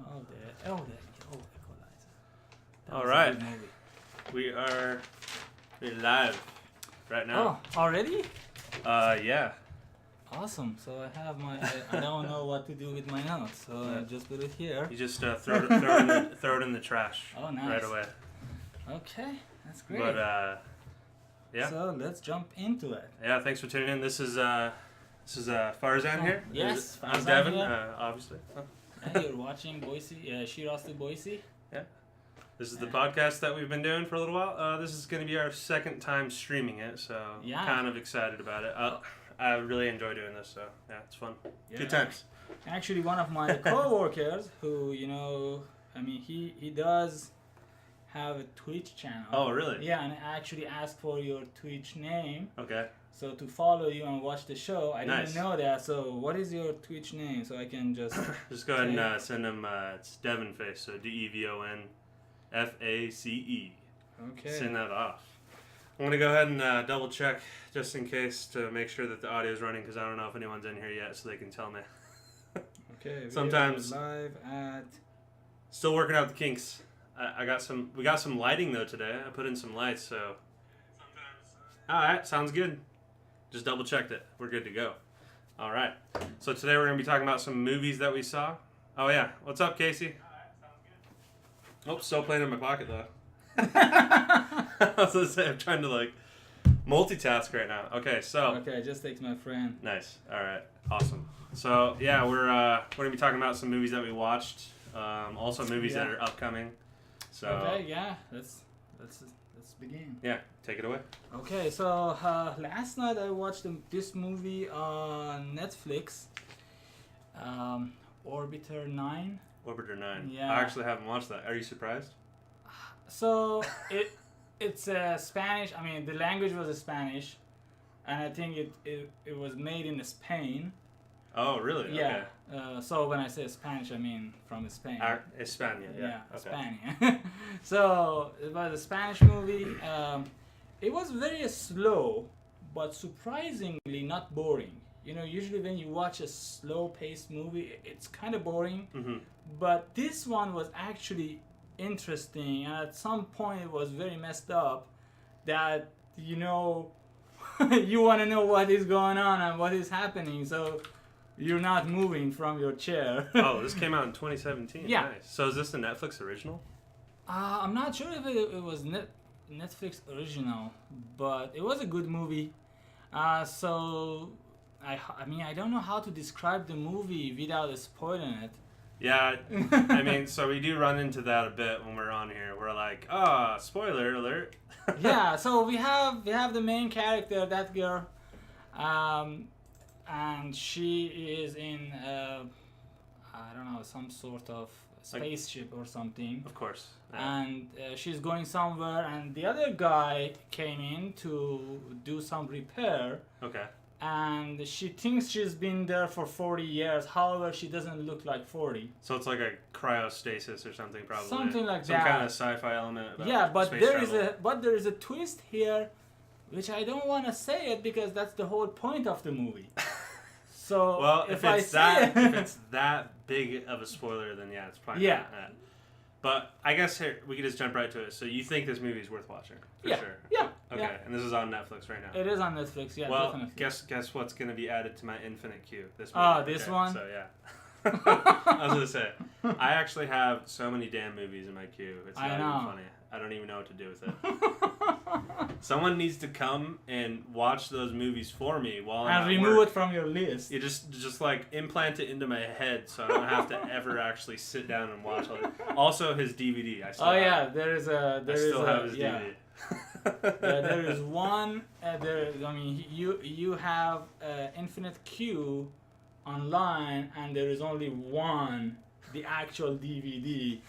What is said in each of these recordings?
Equalizer. All right. We're live right now. Oh, already? Yeah. Awesome. So I don't know what to do with my notes, so I just put it here. You just throw it in the trash. Oh, nice. Right away. Okay, that's great. But yeah. So let's jump into it. Yeah. Thanks for tuning in. This is Farzan here. Yes, I'm Farzan Devin. here. Obviously. And you're watching Shiraz2Boise. Yeah. This is the podcast that we've been doing for a little while. This is going to be our second time streaming it, so Yeah. kind of excited about it. I really enjoy doing this, so yeah, it's fun. Yeah. Good times. Actually, one of my co-workers who, he does have a Twitch channel. Oh, really? Yeah, and I actually asked for your Twitch name. Okay. So to follow you and watch the show, I Nice. didn't know that. So what is your Twitch name? So I can just Just go ahead and send him. It's Devon Face, so DEVONFACE. Okay. Send that off. I'm gonna go ahead and double check just in case to make sure that the audio is running because I don't know if anyone's in here yet, so they can tell me. Okay. We Sometimes are live at. Still working out the kinks. We got some lighting though today. I put in some lights, so. All right, sounds good. Just double checked it. We're good to go. All right. So today we're gonna be talking about some movies that we saw. Oh yeah. What's up, Casey? Oh, still playing in my pocket though. I was gonna say I'm trying to multitask right now. Okay, so. Okay, just takes my friend. Nice. All right. Awesome. So yeah, we're gonna be talking about some movies that we watched. Also movies that are upcoming. So. Okay. Yeah. Let's begin. Yeah. Take it away. Okay. So last night I watched this movie on Netflix. Orbiter 9. Orbiter 9. Yeah. I actually haven't watched that. Are you surprised? So it's Spanish. I mean, the language was Spanish, and I think it was made in Spain. Oh, really? Yeah. Okay. So when I say Spanish, I mean from Spain. España. Yeah. Okay. España. So it was a Spanish movie. It was very slow, but surprisingly not boring. You know, usually when you watch a slow-paced movie, it's kind of boring. Mm-hmm. But this one was actually interesting, and at some point it was very messed up that you want to know what is going on and what is happening, so you're not moving from your chair. Oh, this came out in 2017. Yeah. Nice. So is this a Netflix original? I'm not sure if it was Netflix original, but it was a good movie. So I mean I don't know how to describe the movie without spoiling it. Yeah, I mean, so we do run into that a bit when we're on here. We're like, spoiler alert. Yeah, so we have the main character, that girl, and she is in I don't know, some sort of spaceship or something. Of course. Yeah. And she's going somewhere, and the other guy came in to do some repair. Okay. And she thinks she's been there for 40 years. However, she doesn't look like 40. So it's like a cryostasis or something, probably. Something like Some that. kind of sci-fi element. About Yeah, but space there travel. is a twist here, which I don't want to say it because that's the whole point of the movie. So well, if it's that big of a spoiler, then yeah, it's probably not that. But I guess here we could just jump right to it. So you think this movie is worth watching? For sure. Yeah. Okay, yeah. And this is on Netflix right now. It is on Netflix. Yeah, well, definitely. guess what's going to be added to my infinite queue? This movie. Oh, this one? So yeah. I was gonna say, I actually have so many damn movies in my queue. It's not even funny. I don't even know what to do with it. Someone needs to come and watch those movies for me while I'm and remove it from your list. You just like implant it into my head so I don't have to ever actually sit down and watch it. Also, his DVD. I still have. There is a. I still have his DVD. Yeah, there is one. You have Infinite Queue online, and there is only one, the actual DVD.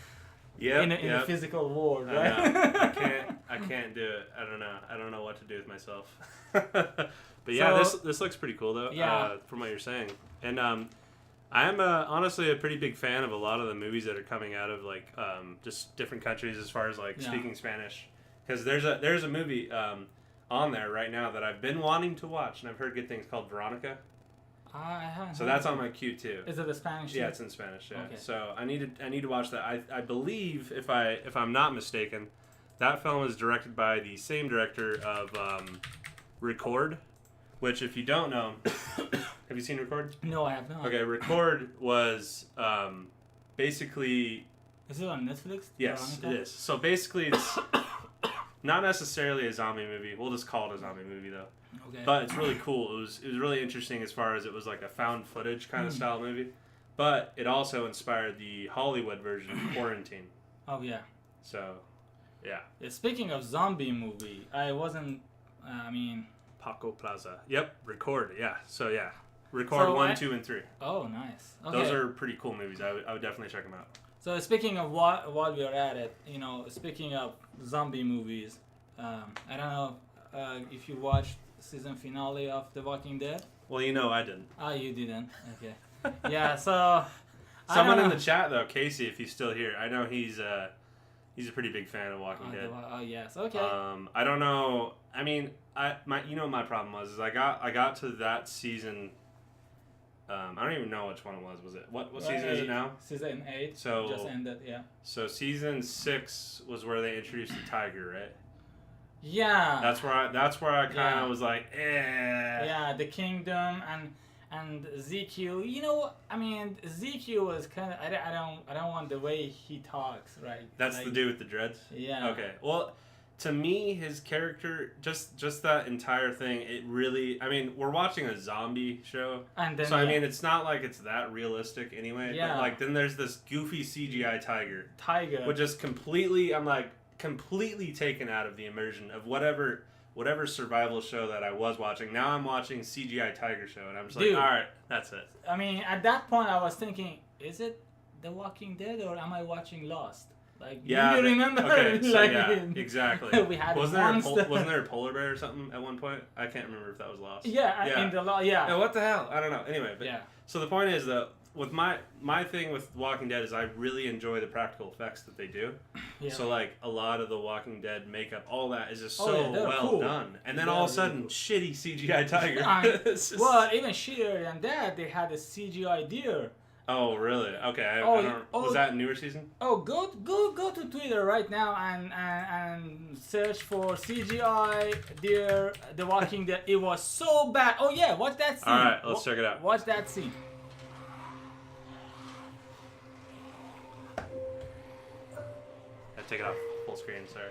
Yeah. In a physical world, right? I can't do it. I don't know what to do with myself. But yeah, this looks pretty cool though. Yeah. From what you're saying, and I'm honestly a pretty big fan of a lot of the movies that are coming out of just different countries as far as speaking Spanish. Because there's a movie on there right now that I've been wanting to watch, and I've heard good things, called Veronica. I haven't. So that's on my queue too. Is it the Spanish? Yeah, it's in Spanish. Yeah. Okay. So I need to watch that. I believe if I'm not mistaken, that film is directed by the same director of Record, which if you don't know, have you seen Record? No, I have not. Okay, Record was basically. Is it on Netflix? Yes, it is. So basically, it's not necessarily a zombie movie. We'll just call it a zombie movie though. Okay. But it's really cool. It was really interesting as far as it was like a found footage kind of style movie. But it also inspired the Hollywood version of Quarantine. Oh yeah. So, yeah. Speaking of zombie movie, I wasn't. Paco Plaza. Yep. Record. Yeah. So yeah. Record 1, 2, and 3. Oh, nice. Okay. Those are pretty cool movies. I would definitely check them out. So speaking of while we are at it, speaking of zombie movies, I don't know if you watched season finale of The Walking Dead. Well, I didn't. Oh, you didn't. Okay. Yeah. So. Someone in the chat though, Casey, if he's still here, I know he's a pretty big fan of Walking Dead. Oh yes. Okay. I don't know. I mean, my problem was is I got to that season. I don't even know which one it was. Was it what season is it now? Season 8. So just ended. Yeah. So season 6 was where they introduced the tiger, right? Yeah. That's where I kind of was like, eh. Yeah, the kingdom and ZQ. ZQ was kind of. I don't want the way he talks. Right. That's the dude with the dreads. Yeah. Okay. Well. To me, his character, just that entire thing, it really... I mean, we're watching a zombie show, and then, so I mean, it's not like it's that realistic anyway. Yeah. But, then there's this goofy CGI tiger. Which is completely taken out of the immersion of whatever survival show that I was watching. Now I'm watching CGI tiger show, and I'm just like, all right, that's it. I mean, at that point, I was thinking, is it The Walking Dead, or am I watching Lost? Yeah, you remember? Okay, so yeah, exactly. We had wasn't there a polar bear or something at one point? I can't remember if that was Lost. Yeah. In the yeah. No, what the hell? I don't know. Anyway, but yeah. So the point is that with my thing with Walking Dead is I really enjoy the practical effects that they do. Yeah. So a lot of the Walking Dead makeup, all that is just so well done. And then all of a sudden, really shitty CGI tiger. Well, even shittier than that, they had a CGI deer. Oh really? Okay. I don't. Was that a newer season? Oh, go to Twitter right now and search for CGI deer The Walking Dead. It was so bad. Oh yeah, watch that scene. All right, let's check it out. Watch that scene. Take it off full screen. Sorry.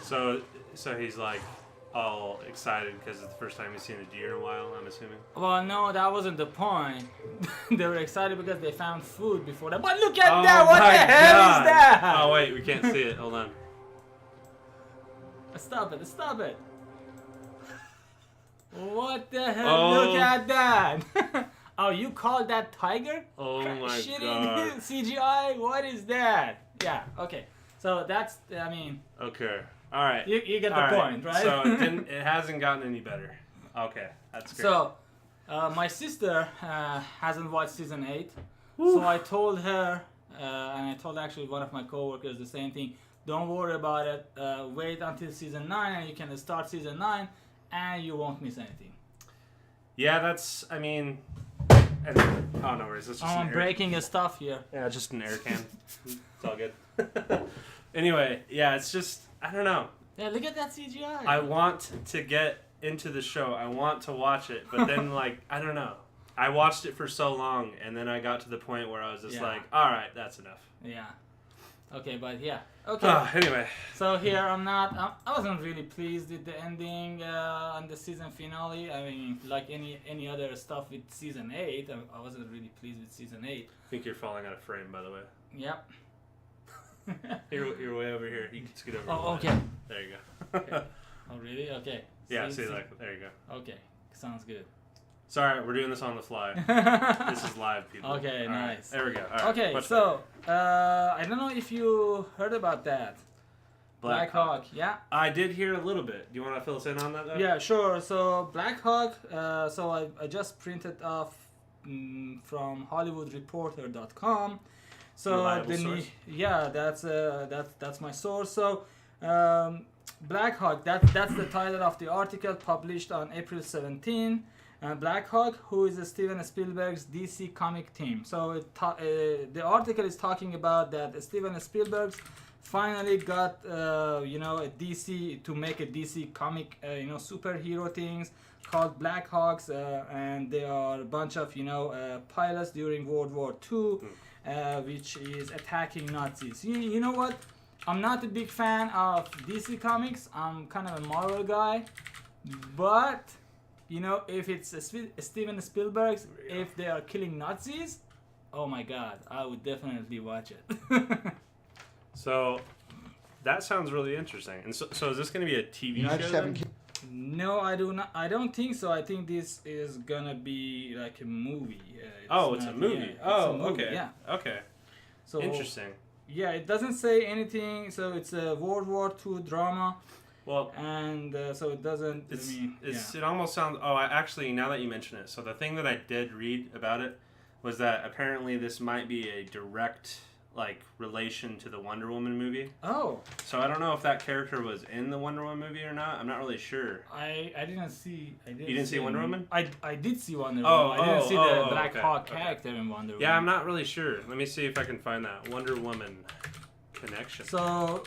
So he's all excited because it's the first time he's seen a deer in a while, I'm assuming. Well, no, that wasn't the point. They were excited because they found food before that. But look at that! What the hell is that? Oh wait, we can't see it. Hold on. Stop it! What the hell? Oh. Look at that! Oh, you call that tiger? Oh my god. Shitty CGI? What is that? Yeah, okay. So that's, Okay. All right. You get the point, right? So it hasn't gotten any better. Okay, that's great. So, my sister hasn't watched season 8. Oof. So I told her, and I told actually one of my coworkers the same thing. Don't worry about it. Wait until season 9 and you can start season 9 and you won't miss anything. Yeah, that's, oh no worries. That's just I'm breaking stuff here. Yeah, just an air can. It's all good. Anyway, yeah, it's just, I don't know. Yeah, look at that CGI. I want to get into the show. I want to watch it, but then I don't know. I watched it for so long, and then I got to the point where I was just all right, that's enough. Yeah. Okay, but yeah. Okay. Anyway. So here I wasn't really pleased with the ending and the season finale. I mean, like any other stuff with season 8, I wasn't really pleased with season 8. I think you're falling out of frame, by the way. Yep. You're way over here. You can scoot over. Oh, okay. There you go. Okay. Oh, really? Okay. Yeah, see, there you go. Okay. Sounds good. Sorry, we're doing this on the fly. This is live, people. Okay, all nice. Right, there we go. All right, okay, so I don't know if you heard about that. Black Hawk, yeah. I did hear a little bit. Do you want to fill us in on that, though? Yeah, sure. So Black Hawk, so I just printed off from HollywoodReporter.com. So reliable source? yeah, that's my source. So Black Hawk, that's the title of the article published on April 17. Black Hawk, who is Steven Spielberg's DC comic team. So the article is talking about that Steven Spielberg finally got a DC to make a DC comic superhero things called Black Hawks, and they are a bunch of pilots during World War II, which is attacking Nazis. You know what? I'm not a big fan of DC comics. I'm kind of a Marvel guy, but if it's Steven Spielberg, if they are killing Nazis, oh my God, I would definitely watch it. So that sounds really interesting. And so is this going to be a TV show then? No, I do not. I don't think so. I think this is gonna be like a movie. It's a movie. Okay. Yeah. Okay. So interesting. Yeah, it doesn't say anything. So it's a World War II drama. Well, and so it doesn't. It almost sounds. Actually, now that you mention it, so the thing that I did read about it was that apparently this might be a direct relation to the Wonder Woman movie. Oh. So I don't know if that character was in the Wonder Woman movie or not. I'm not really sure. I didn't see. You didn't see Wonder Woman? I did see Wonder Woman. I didn't see the Black Hawk character in Wonder Woman. Yeah, I'm not really sure. Let me see if I can find that Wonder Woman connection. So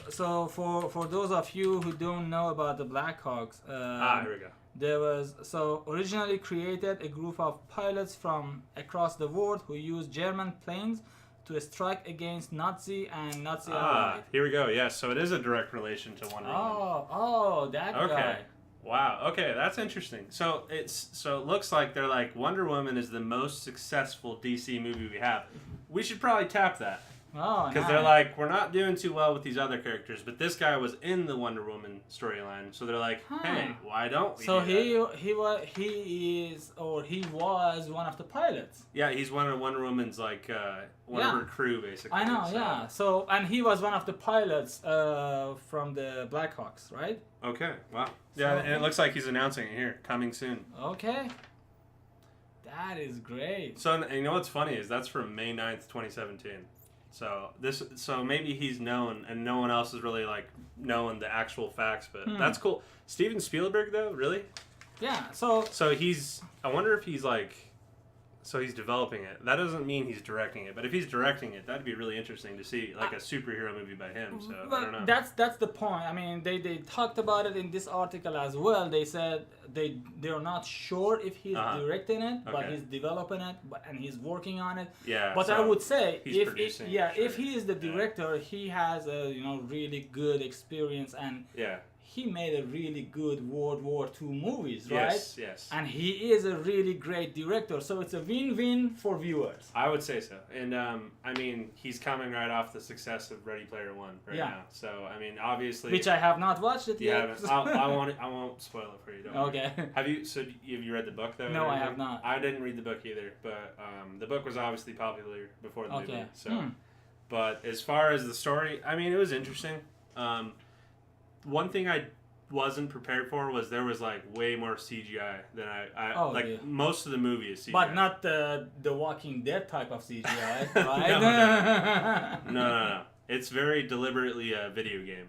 for those of you who don't know about the Black Hawks, here we go. There was originally created a group of pilots from across the world who used German planes to strike against Nazi and Nazi allies. Here we go. Yes, so it is a direct relation to Wonder Woman. That guy. Wow. Okay, that's interesting. So it looks like they're like Wonder Woman is the most successful DC movie we have. We should probably tap that. Oh, because they're like, we're not doing too well with these other characters, but this guy was in the Wonder Woman storyline, so they're like, hey, why don't we? So he was one of the pilots. Yeah, he's one of Wonder Woman's one of her crew basically. I know, yeah. So and he was one of the pilots from the Black Hawks, right? Okay, wow. Yeah, and it looks like he's announcing it here, coming soon. Okay. That is great. So and you know what's funny is that's from May 9th, 2017. So maybe he's known, and no one else is really knowing the actual facts. But that's cool. Steven Spielberg, though, really? Yeah. So he's. I wonder if he's So he's developing it. That doesn't mean he's directing it, but if he's directing it, that'd be really interesting to see, a superhero movie by him. So I don't know. That's the point. I mean, they talked about it in this article as well. They said they're not sure if he's directing it, but he's developing it, and he's working on it. Yeah. But I would say if he is the director, he has a really good experience, and he made a really good World War II movies, right? Yes. And he is a really great director, so it's a win-win for viewers. I would say so. And, I mean, he's coming right off the success of Ready Player One now. So, I mean, obviously... Which I have not watched it yet. I won't spoil it for you, don't worry. Okay. Have you read the book, though? No, I have not. I didn't read the book either, but the book was obviously popular before the movie. So, But as far as the story, I mean, it was interesting. One thing I wasn't prepared for was there was way more CGI than most of the movie is CGI. But not the Walking Dead type of CGI, right? No. It's very deliberately a video game.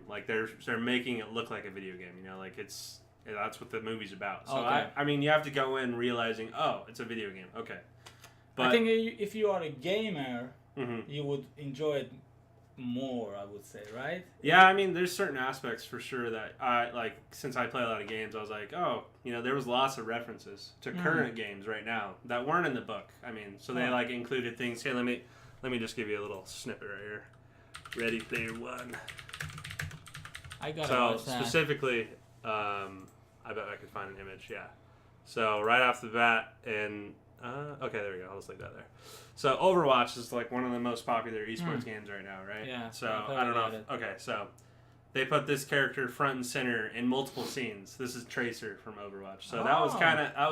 They're making it look like a video game. That's what the movie's about. So I mean, you have to go in realizing, it's a video game. Okay. But I think if you are a gamer, you would enjoy it more, I would say, right? Yeah, I mean, there's certain aspects for sure that I since I play a lot of games, I was like, there was lots of references to current games right now that weren't in the book. I mean, so they included things. Here, let me just give you a little snippet right here. Ready Player One. I gotta watch that. Specifically, I bet I could find an image. Yeah. So right off the bat, and okay, there we go. I'll just leave that there. So Overwatch is one of the most popular esports games right now, right? Yeah. So I don't know. Okay, so they put this character front and center in multiple scenes. This is Tracer from Overwatch. So that was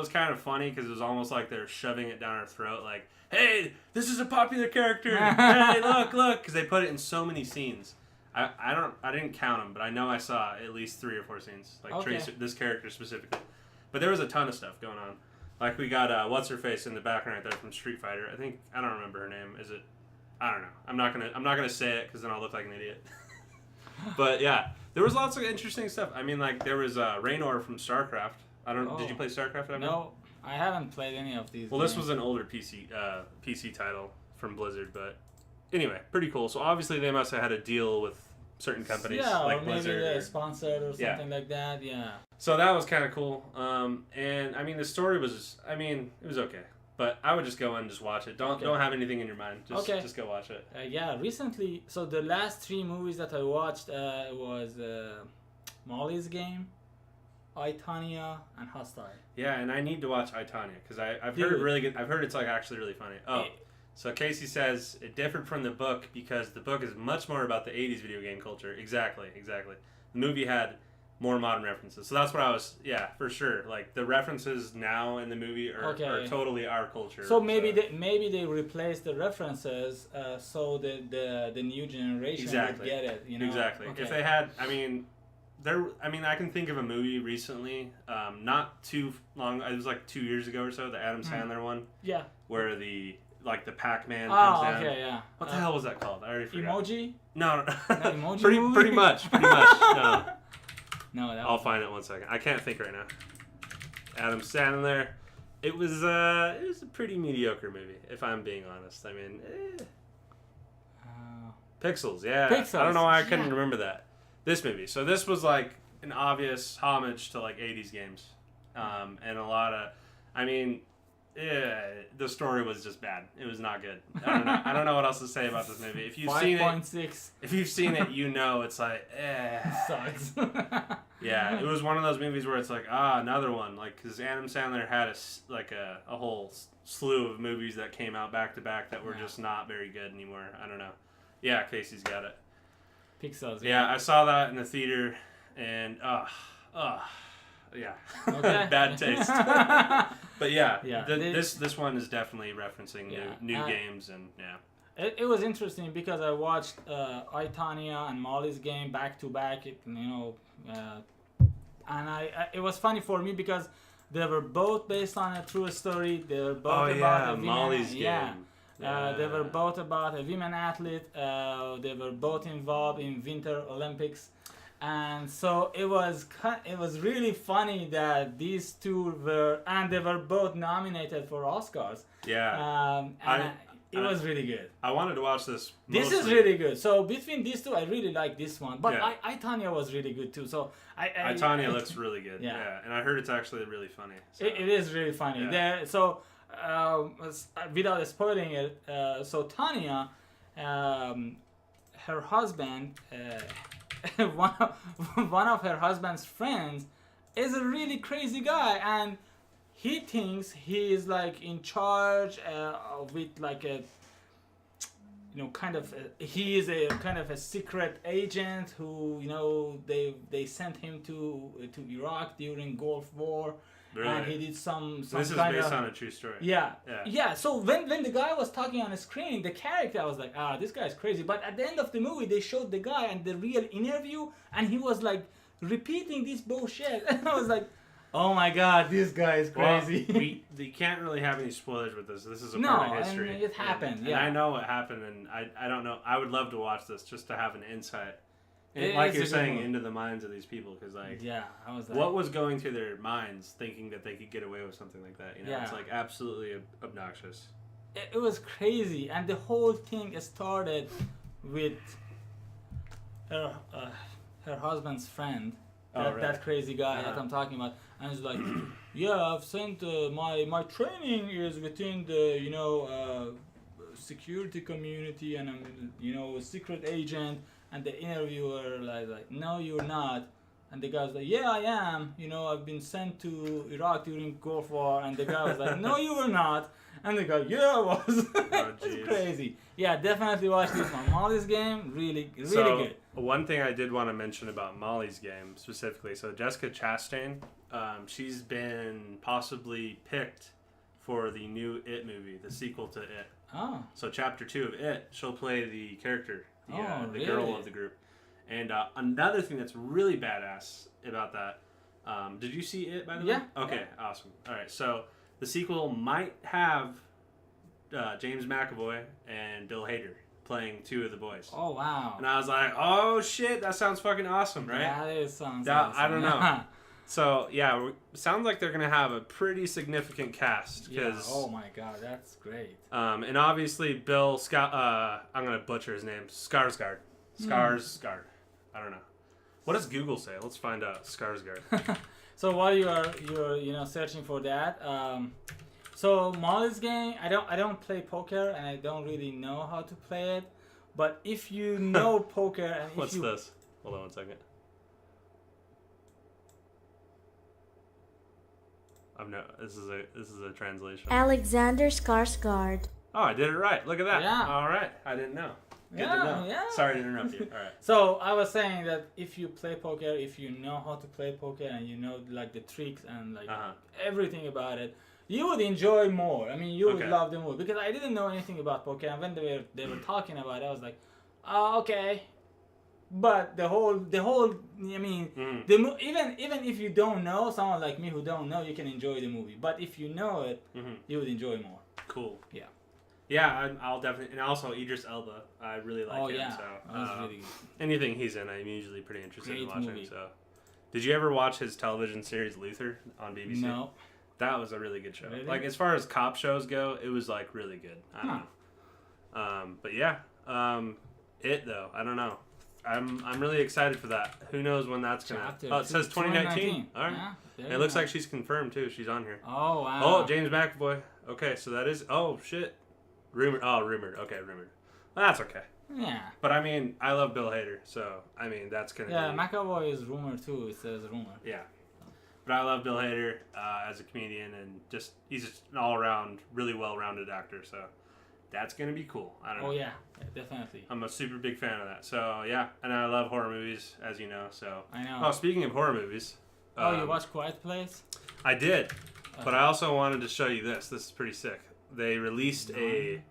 kind of funny because it was almost like they're shoving it down our throat, like, "Hey, this is a popular character. Hey, look!" Because they put it in so many scenes. I didn't count them, but I know I saw at least 3 or 4 scenes, Tracer, this character specifically. But there was a ton of stuff going on. We got what's her face in the background right there from Street Fighter. I don't remember her name. Is it I don't know. I'm not gonna say it because then I'll look like an idiot. But yeah, there was lots of interesting stuff. I mean, like there was Raynor from StarCraft. Did you play StarCraft ever? No, I haven't played any of these. Well, games. this was an older PC title from Blizzard, but anyway, pretty cool. So obviously they must have had a deal with certain companies like or Blizzard. maybe they sponsored or something like that. Yeah. So that was kind of cool. And I mean, the story was, it was okay. But I would just go and just watch it. Don't have anything in your mind. Just go watch it. Yeah, recently, so the last 3 movies that I watched was Molly's Game, I, Tonya, and Hostile. Yeah, and I need to watch I, Tonya because I've heard really good. I've heard it's like actually really funny. Oh, so Casey says it differed from the book because the book is much more about the '80s video game culture. Exactly. The movie had more modern references, so that's what I was. Yeah, for sure. Like the references now in the movie are totally our culture. So maybe they replaced the references so the new generation would get it. You know? Exactly. Okay. If they had, I can think of a movie recently, not too long. It was like 2 years ago or so, the Adam Sandler one. Yeah. Where the Pac-Man comes down. Okay, yeah. What the hell was that called? I already forgot. Emoji? No. Emoji pretty much. No. No, I'll find it 1 second. I can't think right now. Adam Sandler. It was a pretty mediocre movie, if I'm being honest. I mean, Pixels, yeah. Pixels, I don't know why I couldn't remember that. This movie. So this was like an obvious homage to like 80s games. And a lot of, the story was just bad. It was not good. I don't know what else to say about this movie. If you've seen it, 5.6. If you've seen it, you know it's like, Sucks. Yeah, it was one of those movies where it's like, another one. Like, because Adam Sandler had a whole slew of movies that came out back to back that were just not very good anymore. I don't know. Yeah, Casey's got it. Pixels. Yeah, I saw that in the theater, and yeah, okay. bad taste. But this one is definitely referencing new games, and It was interesting because I watched I, Tonya and Molly's Game back to back. And it was funny for me because they were both based on a true story. They were both about a women. Molly's Game. They were both about a women athlete. They were both involved in Winter Olympics, and so it was really funny that these two they were both nominated for Oscars. Yeah. It was really good. I wanted to watch this. This is really good. So between these two, I really like this one. But I, Tonya was really good too. So I Tonya looks really good. Yeah. And I heard it's actually really funny. So. It is really funny. Yeah. Without spoiling it, so Tonya, her husband, one of her husband's friends, is a really crazy guy, and he thinks he is like in charge with like a, he is a kind of a secret agent who, they sent him to Iraq during Gulf War. Really? And he did some this is based on a true story. Yeah. So when the guy was talking on the screen, the character, I was like, this guy's crazy. But at the end of the movie, they showed the guy and the real interview, and he was like repeating this bullshit. And I was like, oh my god, this guy is crazy. Well, we can't really have any spoilers with this. This is a part of history. No, it happened. And I know what happened, and I don't know. I would love to watch this just to have an insight. Like you're saying, into the minds of these people, because I was like, what was going through their minds, thinking that they could get away with something like that? It's like absolutely obnoxious. It was crazy, and the whole thing started with her husband's friend, that crazy guy that I'm talking about, and he's like, I've sent my training is within the security community, and I'm a secret agent. And the interviewer like, no, you're not. And the guy was like, yeah, I am. I've been sent to Iraq during Gulf War. And the guy was like, no, you were not. And the guy, I was. It's crazy. Yeah, definitely watch this one. Molly's Game, really good. One thing I did want to mention about Molly's Game specifically. So Jessica Chastain, she's been possibly picked for the new It movie, the sequel to It. Oh. So Chapter 2 of It, she'll play the character. The really? girl of the group. And another thing that's really badass about that, did you see It, by the way? Yeah. Okay, awesome. All right, so the sequel might have James McAvoy and Bill Hader playing two of the boys. Oh wow. And I was like, oh shit, that sounds fucking awesome, right? That sounds That, awesome. I don't know. So yeah, sounds like they're gonna have a pretty significant cast. Yeah. Oh my god, that's great. And obviously Bill Scott. I'm gonna butcher his name. Skarsgård. Skarsgård. I don't know. What does Google say? Let's find out. Skarsgård. So while you're searching for that, so Molly's game, I don't play poker and I don't really know how to play it, but if you know poker and if What's you this? Hold on 1 second. This is a translation. Alexander Skarsgård. Oh, I did it right. Look at that. Yeah. All right. I didn't know. Good to know. Yeah. Sorry to interrupt you. All right. So I was saying that if you play poker, if you know how to play poker and you know like the tricks and like everything about it, you would enjoy more. I mean, you would love the movie because I didn't know anything about poker, and when they were talking about it, I was like, oh, okay. But the whole, I mean, even if you don't know, someone like me who don't know, you can enjoy the movie. But if you know it, you would enjoy more. Cool. Yeah. Yeah, I'll definitely, and also Idris Elba, I really like him. Oh yeah, so, that was really good. Anything he's in, I'm usually pretty interested in Great watching. movie. So, did you ever watch his television series Luther on BBC? No. That was a really good show. Really? Like as far as cop shows go, it was like really good. I don't know. But yeah, it though, I don't know. I'm really excited for that. Who knows when that's gonna? Oh, it says 2019. All right. Yeah, it looks like she's confirmed too. She's on here. Oh wow. Oh, James McAvoy. Okay, so that is. Oh shit. Rumored. Oh, rumored. Okay, rumored. Well, that's okay. Yeah. But I mean, I love Bill Hader, so I mean that's gonna. Yeah, be... McAvoy is rumored too. It says rumor. Yeah. But I love Bill Hader as a comedian, and he's just an all-around, really well-rounded actor. So that's gonna be cool. I don't know. Oh yeah, definitely. I'm a super big fan of that. So yeah, and I love horror movies, as you know. So I know. Oh, speaking of horror movies. You watched Quiet Place? I did, but I also wanted to show you this. This is pretty sick. They released a.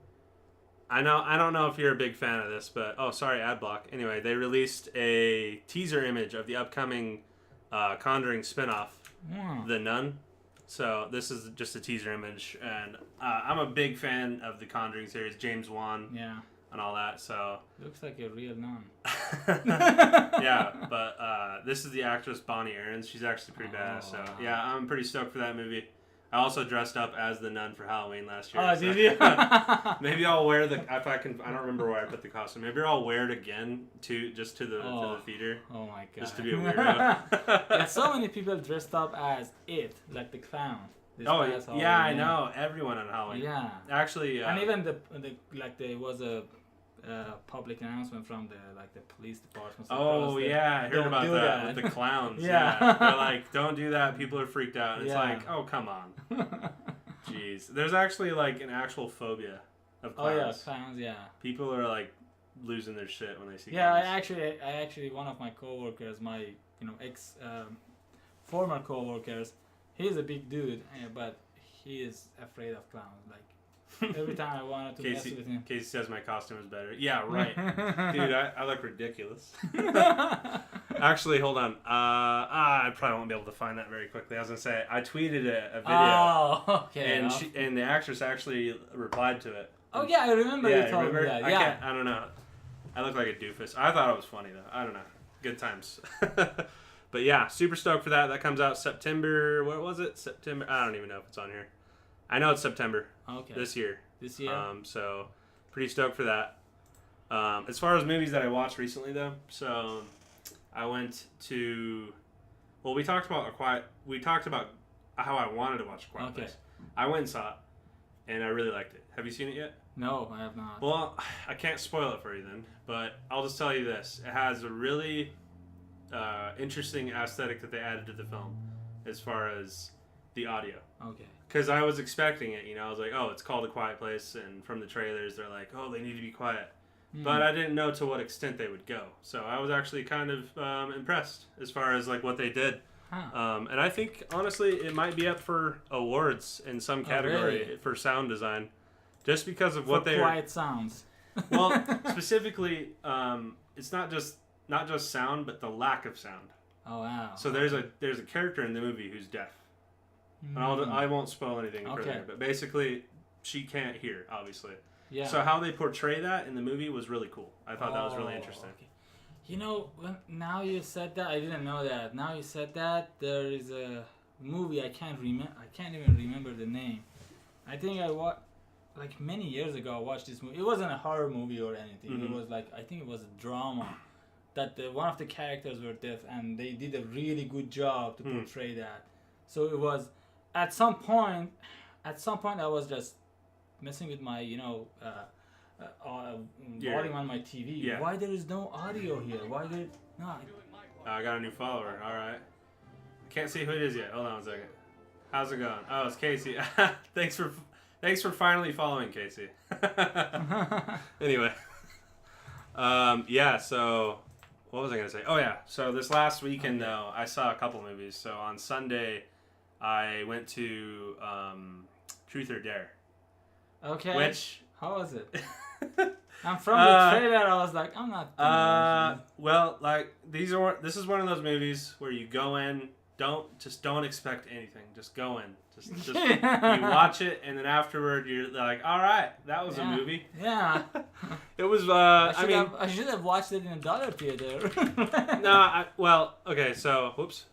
I don't know if you're a big fan of this, but sorry, ad block. Anyway, they released a teaser image of the upcoming Conjuring spinoff. Yeah. The Nun. So this is just a teaser image, and I'm a big fan of the Conjuring series, James Wan, and all that. So looks like a real nun. Yeah, but this is the actress Bonnie Aarons. She's actually pretty badass. So yeah, I'm pretty stoked for that movie. I also dressed up as the nun for Halloween last year. Oh, did you? Maybe I'll wear if I can. I don't remember where I put the costume. Maybe I'll wear it again to the theater. Oh my god! Just to be a weirdo. Yeah, so many people dressed up as it, like the clown. Yeah, I know. Everyone on Halloween. Yeah. Actually. And even there was a public announcement from the police department. Oh yeah, I heard about that with the clowns. Yeah. They're like, don't do that. People are freaked out. And it's like, oh come on. Jeez, there's actually like an actual phobia of clowns. Oh yeah, clowns. Yeah. People are like losing their shit when they see. Yeah, clowns. I actually one of my coworkers, my ex former coworkers, he's a big dude, but he is afraid of clowns. Like. Every time I wanted to mess with him. Casey says my costume is better. Yeah, right. Dude, I look ridiculous. Actually, hold on. I probably won't be able to find that very quickly. I was going to say, I tweeted a video. Oh, okay. And the actress actually replied to it. Oh, yeah, I remember you told me that. Yeah. I don't know. I look like a doofus. I thought it was funny, though. I don't know. Good times. But yeah, super stoked for that. That comes out September. What was it? September. I don't even know if it's on here. I know it's September. Okay. This year. So pretty stoked for that. As far as movies that I watched recently, though, so I went to. Well, we talked about how I wanted to watch A Quiet Place. I went and saw it, and I really liked it. Have you seen it yet? No, I have not. Well, I can't spoil it for you then, but I'll just tell you this: it has a really interesting aesthetic that they added to the film, as far as the audio. Okay. Because I was expecting it, I was like, oh, it's called A Quiet Place, and from the trailers, they're like, oh, they need to be quiet. But I didn't know to what extent they would go. So I was actually kind of impressed as far as like what they did. Huh. And I think, honestly, it might be up for awards in some category for sound design. Just because of what they quiet sounds. Well, specifically, it's not just sound, but the lack of sound. Oh, wow. So there's a character in the movie who's deaf. I won't spoil anything further, but basically, she can't hear, obviously. Yeah. So how they portray that in the movie was really cool. I thought that was really interesting. Okay. You know, now you said that, I didn't know that. Now you said that, there is a movie I can't even remember the name. I think I watched like many years ago. I watched this movie. It wasn't a horror movie or anything. Mm-hmm. It was like, I think it was a drama. That one of the characters were deaf, and they did a really good job to portray that. So it was at some point I was just messing with my volume on my TV. Yeah. Why there is no audio here? Why there no? I got a new follower. All right. Can't see who it is yet. Hold on a second. How's it going? Oh, it's Casey. Thanks for finally following, Casey. Anyway. Yeah. So. What was I going to say? Oh, yeah. So this last weekend, though, I saw a couple movies. So on Sunday, I went to Truth or Dare. Okay. Which... How was it? I'm from the trailer. I was like, I'm not. Well, like this is one of those movies where you go in, don't expect anything. Just go in. Just you watch it, and then afterward you're like, all right, that was a movie. Yeah. It was. I should have watched it in a dollar theater. Well, okay. So, whoops.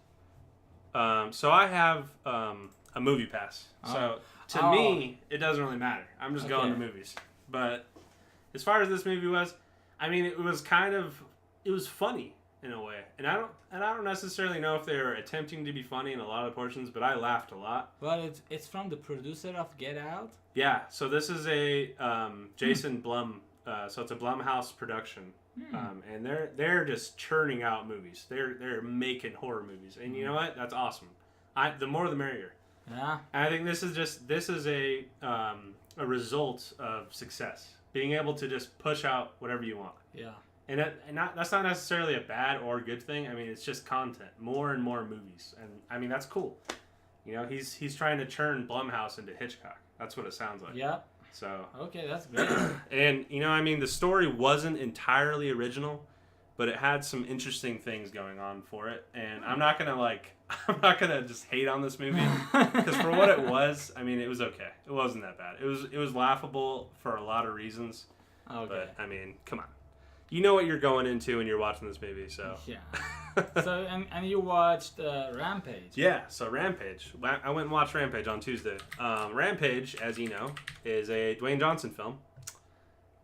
So I have a movie pass. So to me, it doesn't really matter. I'm just going to movies. But as far as this movie was, I mean, it was funny in a way, and I don't necessarily know if they were attempting to be funny in a lot of portions, but I laughed a lot. Well, it's from the producer of Get Out. Yeah. So this is a Jason Blum. So it's a Blumhouse production. And they're just churning out movies. They're making horror movies, and you know what? That's awesome. The more the merrier. Yeah. And I think this is a result of success, being able to just push out whatever you want. Yeah. And that's not necessarily a bad or good thing. I mean, it's just content, more and more movies, and I mean that's cool. You know, he's trying to turn Blumhouse into Hitchcock. That's what it sounds like. Yeah. So. Okay, that's great. And you know, I mean, the story wasn't entirely original, but it had some interesting things going on for it. And I'm not gonna just hate on this movie because for what it was, I mean, it was okay. It wasn't that bad. It was laughable for a lot of reasons. Okay. But I mean, come on. You know what you're going into when you're watching this movie, so. Yeah. So and you watched Rampage. Yeah, so Rampage. I went and watched Rampage on Tuesday. Rampage, as you know, is a Dwayne Johnson film.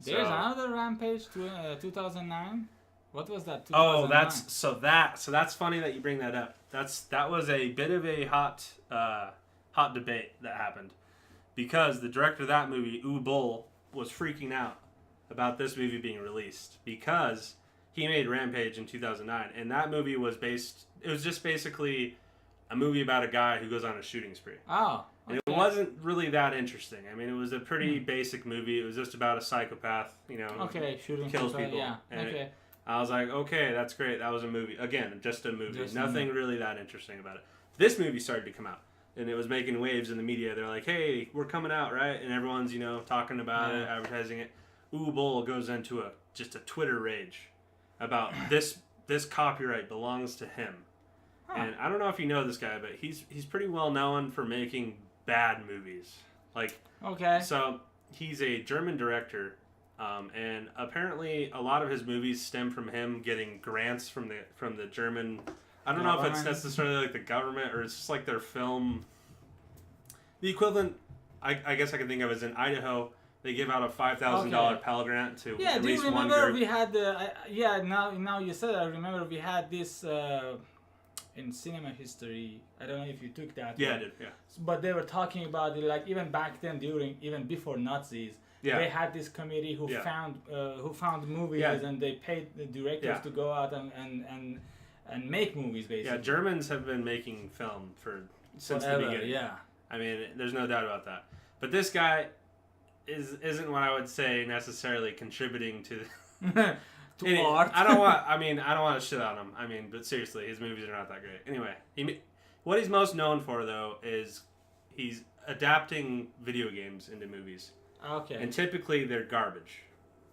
There's another Rampage, 2009. What was that? Oh, that's funny that you bring that up. That was a bit of a hot debate that happened because the director of that movie, Uwe Boll, was freaking out about this movie being released because he made Rampage in 2009, and that movie was just basically a movie about a guy who goes on a shooting spree. Oh. Okay. And it wasn't really that interesting. I mean, it was a pretty basic movie. It was just about a psychopath, shooting kills people. Yeah. And okay. I was like, okay, that's great. That was a movie. Again, just a movie. Nothing really that interesting about it. This movie started to come out, and it was making waves in the media. They're like, hey, we're coming out, right? And everyone's, talking about it, advertising it. Uwe Boll goes into just a Twitter rage about this copyright belongs to him. Huh. And I don't know if you know this guy, but he's pretty well known for making bad movies. So he's a German director, and apparently a lot of his movies stem from him getting grants from the German. I don't know if it's necessarily like the government or it's just like their film. The equivalent, I guess I can think of is in Idaho. They give out a $5,000 Pell Grant to at least one group. Do you remember we had now you said I remember we had this in cinema history. I don't know if you took that. Yeah, I did. Yeah. But they were talking about it like even back then, even before Nazis. Yeah. They had this committee who found movies and they paid the directors to go out and make movies basically. Yeah, Germans have been making film since the beginning. Yeah. I mean, there's no doubt about that. But this guy isn't what I would say necessarily contributing to art. I don't want to shit on him. I mean, but seriously, his movies are not that great. Anyway, what he's most known for though is he's adapting video games into movies. Okay. And typically they're garbage.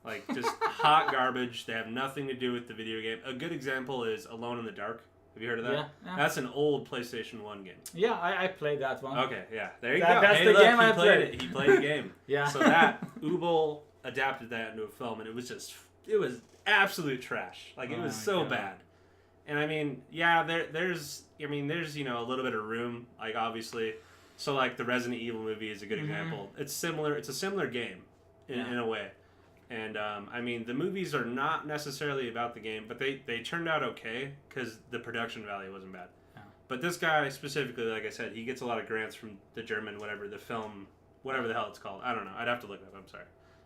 Like just hot garbage. They have nothing to do with the video game. A good example is Alone in the Dark. Have you heard of that? Yeah. That's an old PlayStation 1 game. Yeah, I played that one. Okay, yeah. There you That- go. that's Hey, the look, game he I played played. it. He played the game. Yeah. So that, Ubel adapted that into a film, and it was absolute trash. Like, it was Oh, so God. bad. And I mean, yeah, there's a little bit of room, like, obviously. So, like, the Resident Evil movie is a good example. It's a similar game in a way. And, I mean, the movies are not necessarily about the game, but they turned out okay because the production value wasn't bad. Yeah. But this guy specifically, like I said, he gets a lot of grants from the German, the film, whatever the hell it's called. I don't know. I'd have to look it up. I'm sorry.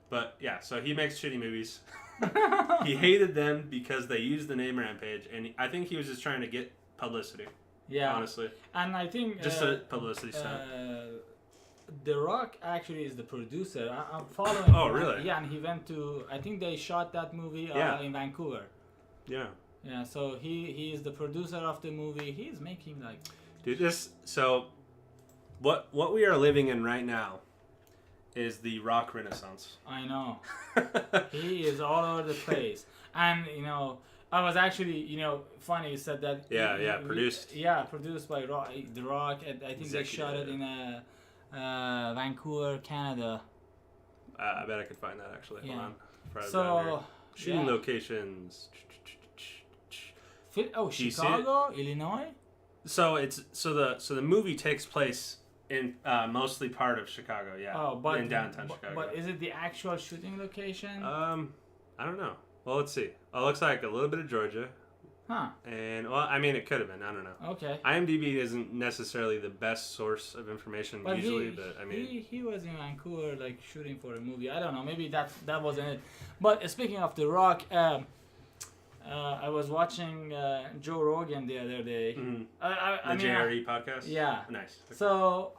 But, yeah, so he makes shitty movies. He hated them because they used the name Rampage, and I think he was just trying to get publicity. Yeah. Honestly. And I think Just a publicity stunt. The Rock actually is the producer. I'm following. Oh, him. really? Yeah, and he went to. I think they shot that movie Yeah. in Vancouver. Yeah. Yeah, so he is the producer of the movie. He's making like. Dude, what we are living in right now is the rock renaissance. I know. He is all over the place, and I was actually funny. You said that. Produced. Produced by The Rock, and I think they shot it in Vancouver, Canada. I bet I could find that actually. Yeah. Hold on. Before I was down So here. Shooting locations. Chicago, Illinois. So the movie takes place in mostly part of Chicago. Yeah. Oh, but in downtown Chicago. But is it the actual shooting location? I don't know. Well, let's see. It looks like a little bit of Georgia. Huh. And well, I mean, it could have been. I don't know. Okay. IMDb isn't necessarily the best source of information usually, but I mean, he was in Vancouver like shooting for a movie. I don't know. Maybe that wasn't it. But speaking of The Rock, I was watching Joe Rogan the other day. the JRE podcast. Yeah. Nice. Okay. So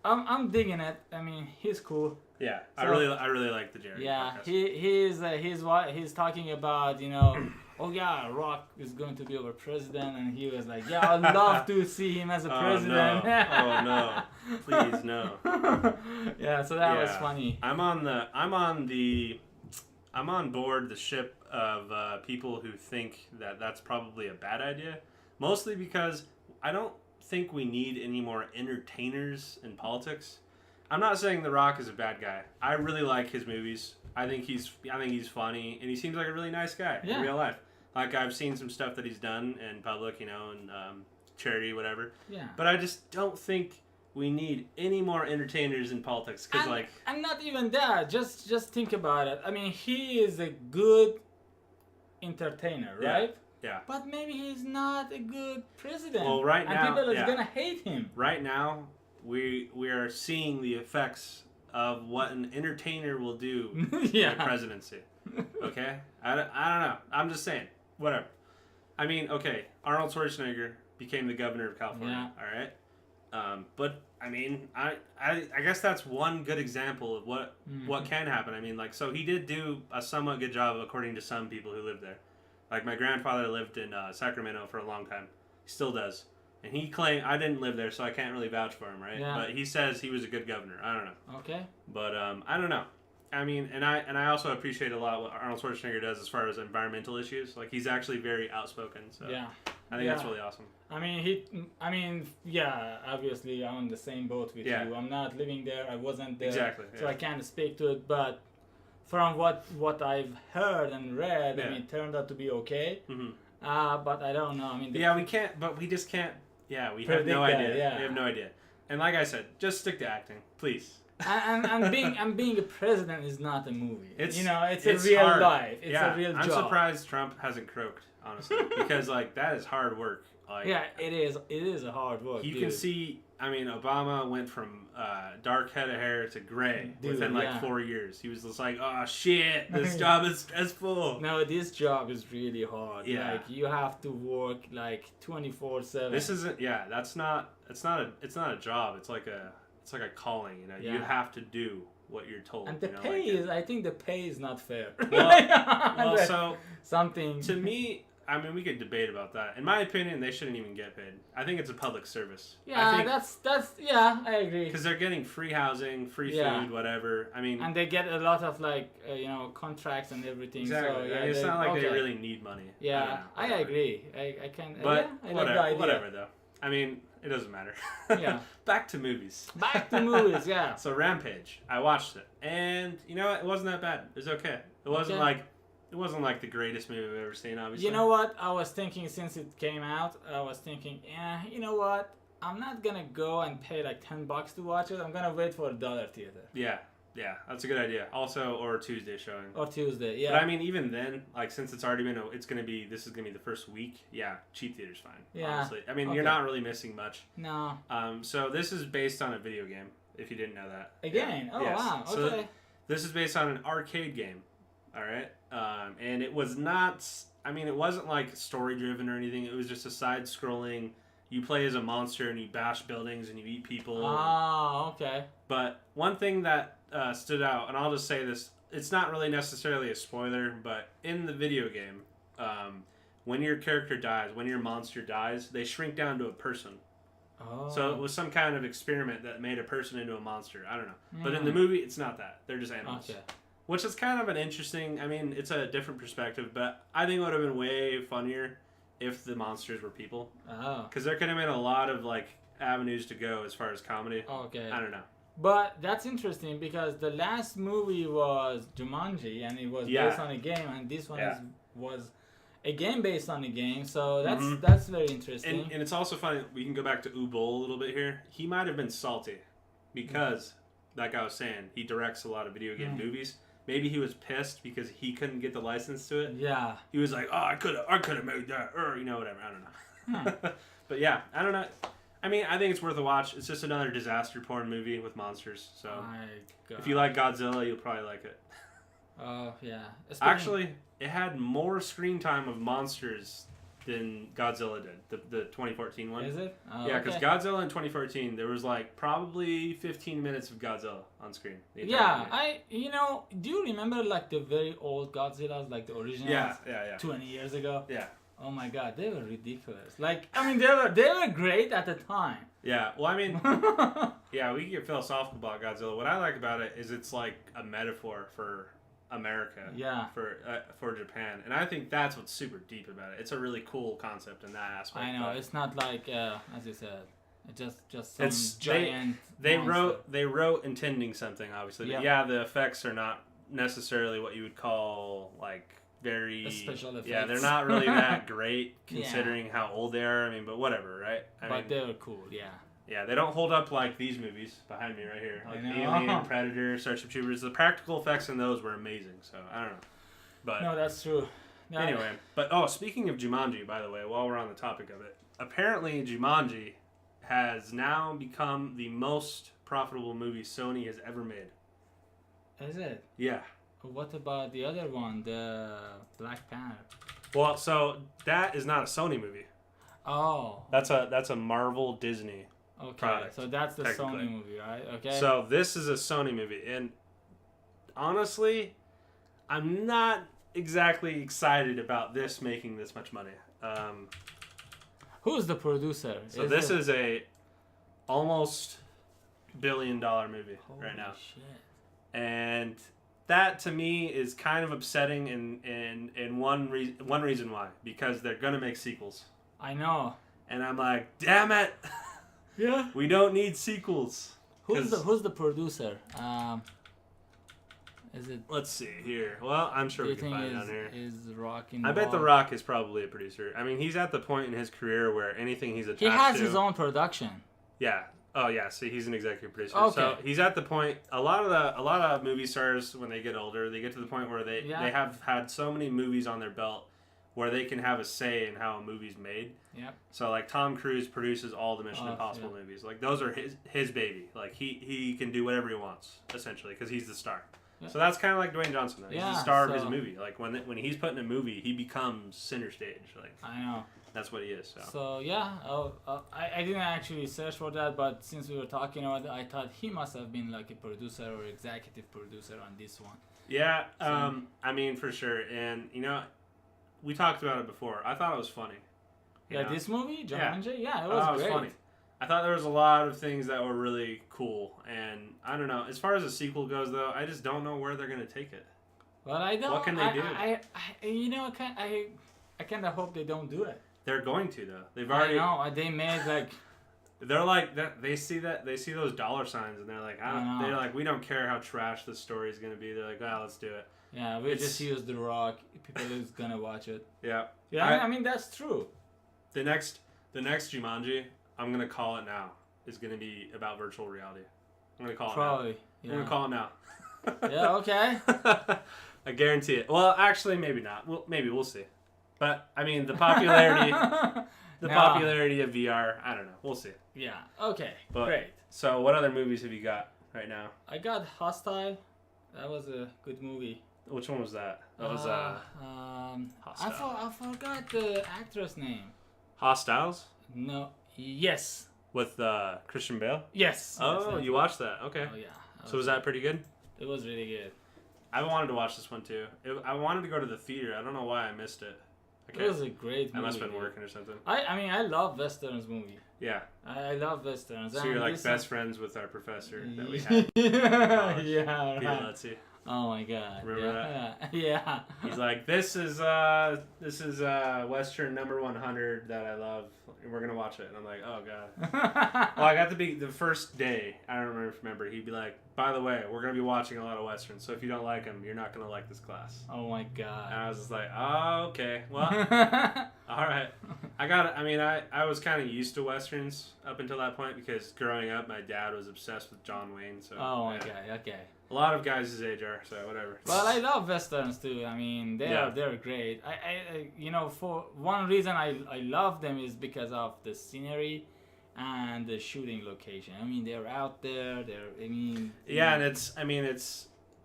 I'm digging it. I mean, he's cool. Yeah, So- I really like the JRE Yeah, podcast. he's talking about oh yeah, Rock is going to be our president, and he was like, yeah, I'd love to see him as a president. Oh no, please no. Yeah, so that was funny. I'm on board the ship of people who think that that's probably a bad idea, mostly because I don't think we need any more entertainers in politics. I'm not saying The Rock is a bad guy. I really like his movies. I think he's funny, and he seems like a really nice guy in real life. Like, I've seen some stuff that he's done in public, and charity, whatever. Yeah. But I just don't think we need any more entertainers in politics, because and not even that. Just think about it. I mean, he is a good entertainer, right? Yeah. But maybe he's not a good president. Well, right now, and people are gonna hate him. Right now, we are seeing the effects of what an entertainer will do in the presidency. Okay? I don't know. I'm just saying. Whatever. I mean, okay, Arnold Schwarzenegger became the governor of California. All right? But, I mean, I guess that's one good example of what can happen. I mean, like, so he did do a somewhat good job according to some people who lived there. Like, my grandfather lived in Sacramento for a long time. He still does. And he claimed, I didn't live there, so I can't really vouch for him, right? Yeah. But he says he was a good governor. I don't know. Okay. But I don't know. I mean, and I also appreciate a lot what Arnold Schwarzenegger does as far as environmental issues. Like, he's actually very outspoken. So Yeah. I think that's really awesome. I mean, obviously I'm on the same boat with you. I'm not living there. I wasn't there. Exactly. So I can't speak to it, but from what I've heard and read, I mean, it turned out to be okay. Mm-hmm. But I don't know. I mean, we can't, but we just can't. Yeah, we have no idea. Yeah. We have no idea. And like I said, just stick to acting, please. and being a president is not a movie. It's a real hard. life. It's a real job. I'm surprised Trump hasn't croaked, honestly, because like that is hard work. Like, yeah, it is. It is a hard work. You can see. I mean, Obama went from dark head of hair to gray within like 4 years. He was just like, oh shit, this job is stressful. No, this job is really hard. Yeah. Like you have to work like 24/7. This isn't. Yeah, that's not. It's not a job. It's like a calling. You have to do what you're told. And the pay is. I think the pay is not fair. Well, so something to me, I mean, we could debate about that. In my opinion, they shouldn't even get paid. I think it's a public service. Yeah, that's yeah, I agree. Because they're getting free housing, free Yeah. food, whatever. I mean, And they get a lot of contracts and everything. exactly. So, yeah, I mean, it's not like they okay. really need money. Yeah, I whatever. agree. I can. But yeah, I whatever, like the idea. whatever though. I mean, it doesn't matter. Yeah. Back to movies. Back to movies. Yeah. So Rampage, I watched it, and you know what? It wasn't that bad. It was okay. It wasn't Okay. like the greatest movie I've ever seen. Obviously. You know what? I was thinking since it came out, I was thinking, you know what? I'm not gonna go and pay like $10 to watch it. I'm gonna wait for a dollar theater Yeah, that's a good idea. Also, or Tuesday showing. or Tuesday. Yeah. But I mean, even then, like since it's already been, this is gonna be the first week. Yeah, cheap theater's fine. Yeah. Honestly, I mean, Okay. you're not really missing much. No. So this is based on a video game. If you didn't know that. Again. Yeah. Oh Yes. wow. So Okay. this is based on an arcade game. All right. And it was not. I mean, it wasn't like story driven or anything. It was just a side scrolling. You play as a monster and you bash buildings and you eat people. Oh, okay. But one thing that stood out, and I'll just say this, it's not really necessarily a spoiler, but in the video game, when your character dies, when your monster dies, they shrink down to a person. Oh. So it was some kind of experiment that made a person into a monster. I don't know. But in the Mm. movie, it's not that. They're just animals. Okay. Which is kind of an interesting, I mean, it's a different perspective, but I think it would have been way funnier if the monsters were people. Oh. Because there could have been a lot of, like, avenues to go as far as comedy. Okay. I don't know. But that's interesting because the last movie was Jumanji and it was Yeah. based on a game, and this one Yeah. was a game based on a game. So that's Mhm. that's very interesting. And it's also funny, we can go back to Ubol a little bit here. He might have been salty because, like I was saying, he directs a lot of video game movies. Maybe he was pissed because he couldn't get the license to it. Yeah. He was like, "Oh, I could have made that," or whatever. I don't know. But yeah, I don't know. I mean, I think it's worth a watch. It's just another disaster porn movie with monsters. So My God. if you like Godzilla, you'll probably like it. Oh yeah. Actually, it had more screen time of monsters than Godzilla did. The 2014 one. Is it? Oh, Yeah, because okay. Godzilla in 2014, there was like probably 15 minutes of Godzilla on screen. the entire Yeah, movie. do you remember like the very old Godzillas, like the originals? Yeah. 20 years ago. Yeah. Oh my God, they were ridiculous. Like, I mean, they were great at the time. Yeah, well, I mean, yeah, we can get philosophical about Godzilla. What I like about it is it's like a metaphor for America, Yeah. for Japan, and I think that's what's super deep about it. It's a really cool concept in that aspect. I know but it's not like as you said, just some It's- giant. they monster. wrote intending something, obviously. But Yeah. yeah, the effects are not necessarily what you would call like very Special Yeah, they're effects. not really that great Yeah. considering how old they are. I mean, but whatever, right? I But mean, they were cool. Yeah. yeah, they don't hold up like these movies behind me right here, I like know. Alien, Predator, Starship Troopers. The practical effects in those were amazing. So I don't know, but No, that's true. No, anyway. But speaking of Jumanji, by the way, while we're on the topic of it, apparently Jumanji has now become the most profitable movie Sony has ever made. Is it? Yeah. What about the other one, the Black Panther? Well, so that is not a Sony movie. Oh. That's a Marvel Disney. Okay. product, So that's the technically. Sony movie, right? Okay. So this is a Sony movie, and honestly, I'm not exactly excited about this making this much money. Who's the producer? So this is a almost $1 billion movie Holy right now, shit. and that to me is kind of upsetting. In one reason why, because they're gonna make sequels, I know. and I'm like, damn it, Yeah. we don't need sequels. Who's 'Cause- the producer? Is it? Let's see here. Well, I'm sure Do we you can think find it on here. is Rock I bet The involved? Rock is probably a producer. I mean, he's at the point in his career where anything he's attached He has to. his own production. Yeah. Oh yeah. See, he's an executive producer. Okay. So he's at the point. A lot of movie stars, when they get older, they get to the point where they have had so many movies on their belt where they can have a say in how a movie's made. Yep. So like Tom Cruise produces all the Mission Oh, Impossible yeah. movies. Like those are his baby. Like he can do whatever he wants essentially because he's the star. Yeah. So that's kind of like Dwayne Johnson. Though. He's Yeah, the star of his so- movie. Like when he's put in a movie, he becomes center stage. Like I know. that's what he is. So. So yeah, I didn't actually search for that, but since we were talking about it, I thought he must have been like a producer or executive producer on this one. Yeah, So- I mean for sure, and we talked about it before. I thought it was funny. You Yeah, know? this movie, Yeah. Jumanji, yeah, it I thought was it great. was funny. I thought there was a lot of things that were really cool, and I don't know. As far as the sequel goes, though, I just don't know where they're gonna take it. But I don't. What can they do? I you know, I kind of hope they don't do it. They're going to though. They've I already. know they made like. They're like that. They see those dollar signs, and they're like, I know. they're like, we don't care how trash the story is gonna be. They're like, let's do it. Yeah, we just use The Rock. People is gonna watch it. Yeah. Yeah, I mean that's true. The next Jumanji, I'm gonna call it now, is gonna be about virtual reality. I'm gonna call it Probably. now. Yeah. I'm gonna call it now. Yeah. Okay. I guarantee it. Well, actually, maybe not. Maybe we'll see. But I mean, the popularity, popularity of VR. I don't know. We'll see. Yeah. Okay. But- Great. So, what other movies have you got right now? I got Hostile. That was a good movie. Which one was that? That was I Hostile. forgot the actress name. Hostiles No. Yes. with Christian Bale. Yes. Oh, Yes, you watched that? Okay. Oh yeah. So was that pretty good? It was really good. I wanted to watch this one too. I wanted to go to the theater. I don't know why I missed it. It was a great movie. I must have been dude. working or something. I mean I love westerns movie. Yeah. I love westerns. So and you're like this best one- friends with our professor that we had. yeah, college. yeah, Peter right. Lutzy. Oh my god. Remember that? Yeah. He's like, this is Western number 100 that I love. We're gonna watch it, and I'm like, oh god. Well, I got to be the first day. I don't remember. He'd be like, by the way, we're gonna be watching a lot of westerns, so if you don't like them, you're not gonna like this class. Oh my And god. I was just like, oh, okay, well, all right. I was kind of used to westerns up until that point because growing up, my dad was obsessed with John Wayne. So Oh my yeah. god. Okay. A lot of guys his age are, so whatever. Well, I love westerns too. I mean, they're great. I you know, for one reason I love them is because of the scenery and the shooting location. I mean, they're out there. Yeah, and it's a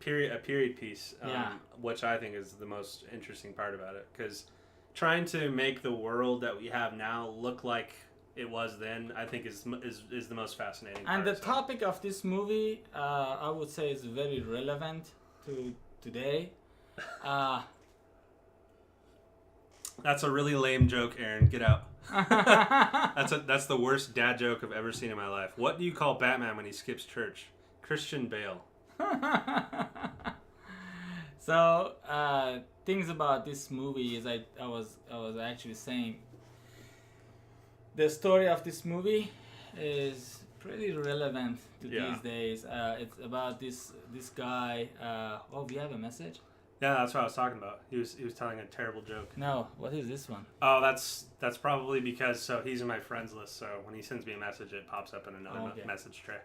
period piece, Yeah. which I think is the most interesting part about it, because trying to make the world that we have now look like it was then, I think is the most fascinating part. And the so. topic of this movie, I would say, is very relevant to today. That's a really lame joke, Aaron. Get out. That's the worst dad joke I've ever seen in my life. What do you call Batman when he skips church? Christian Bale. So things about this movie is I was actually saying the story of this movie is pretty relevant to these days. It's about this guy. Oh, we have a message? Yeah, that's what I was talking about. He was telling a terrible joke. No, what is this one? Oh, that's probably because he's in my friends list. So when he sends me a message, it pops up in another Okay. message tray.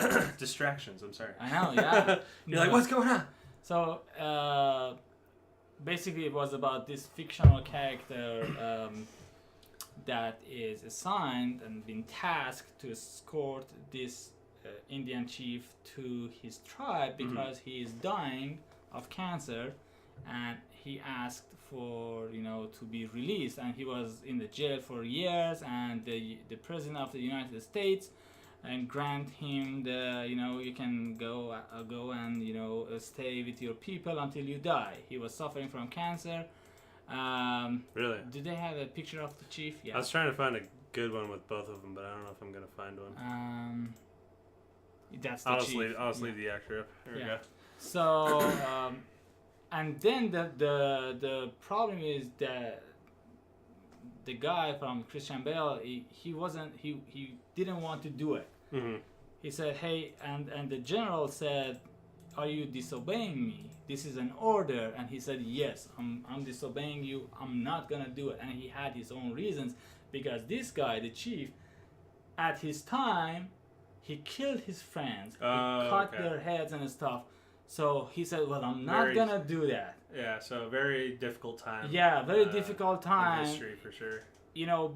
Oh. Distractions. I'm sorry. I know, yeah. You're like, what's going on? So basically, it was about this fictional character that is assigned and been tasked to escort this Indian chief to his tribe because he is dying of cancer, and he asked for to be released, and he was in the jail for years, and the president of the United States and grant him the you can go and stay with your people until you die. He was suffering from cancer. Really? Do they have a picture of the chief? Yeah. I was trying to find a good one with both of them, but I don't know if I'm gonna find one. That's the I'll chief. just leave the actor up. There we go. So, and then the problem is that the guy from Christian Bale, he didn't want to do it. Mm-hmm. He said, hey, and the general said, are you disobeying me? This is an order. And he said, yes, I'm disobeying you. I'm not gonna do it. And he had his own reasons, because this guy, the chief, at his time, he killed his friends. He cut their heads and stuff. So he said, well, I'm not gonna do that. Yeah, so very difficult time. Yeah, very difficult time. In history, for sure.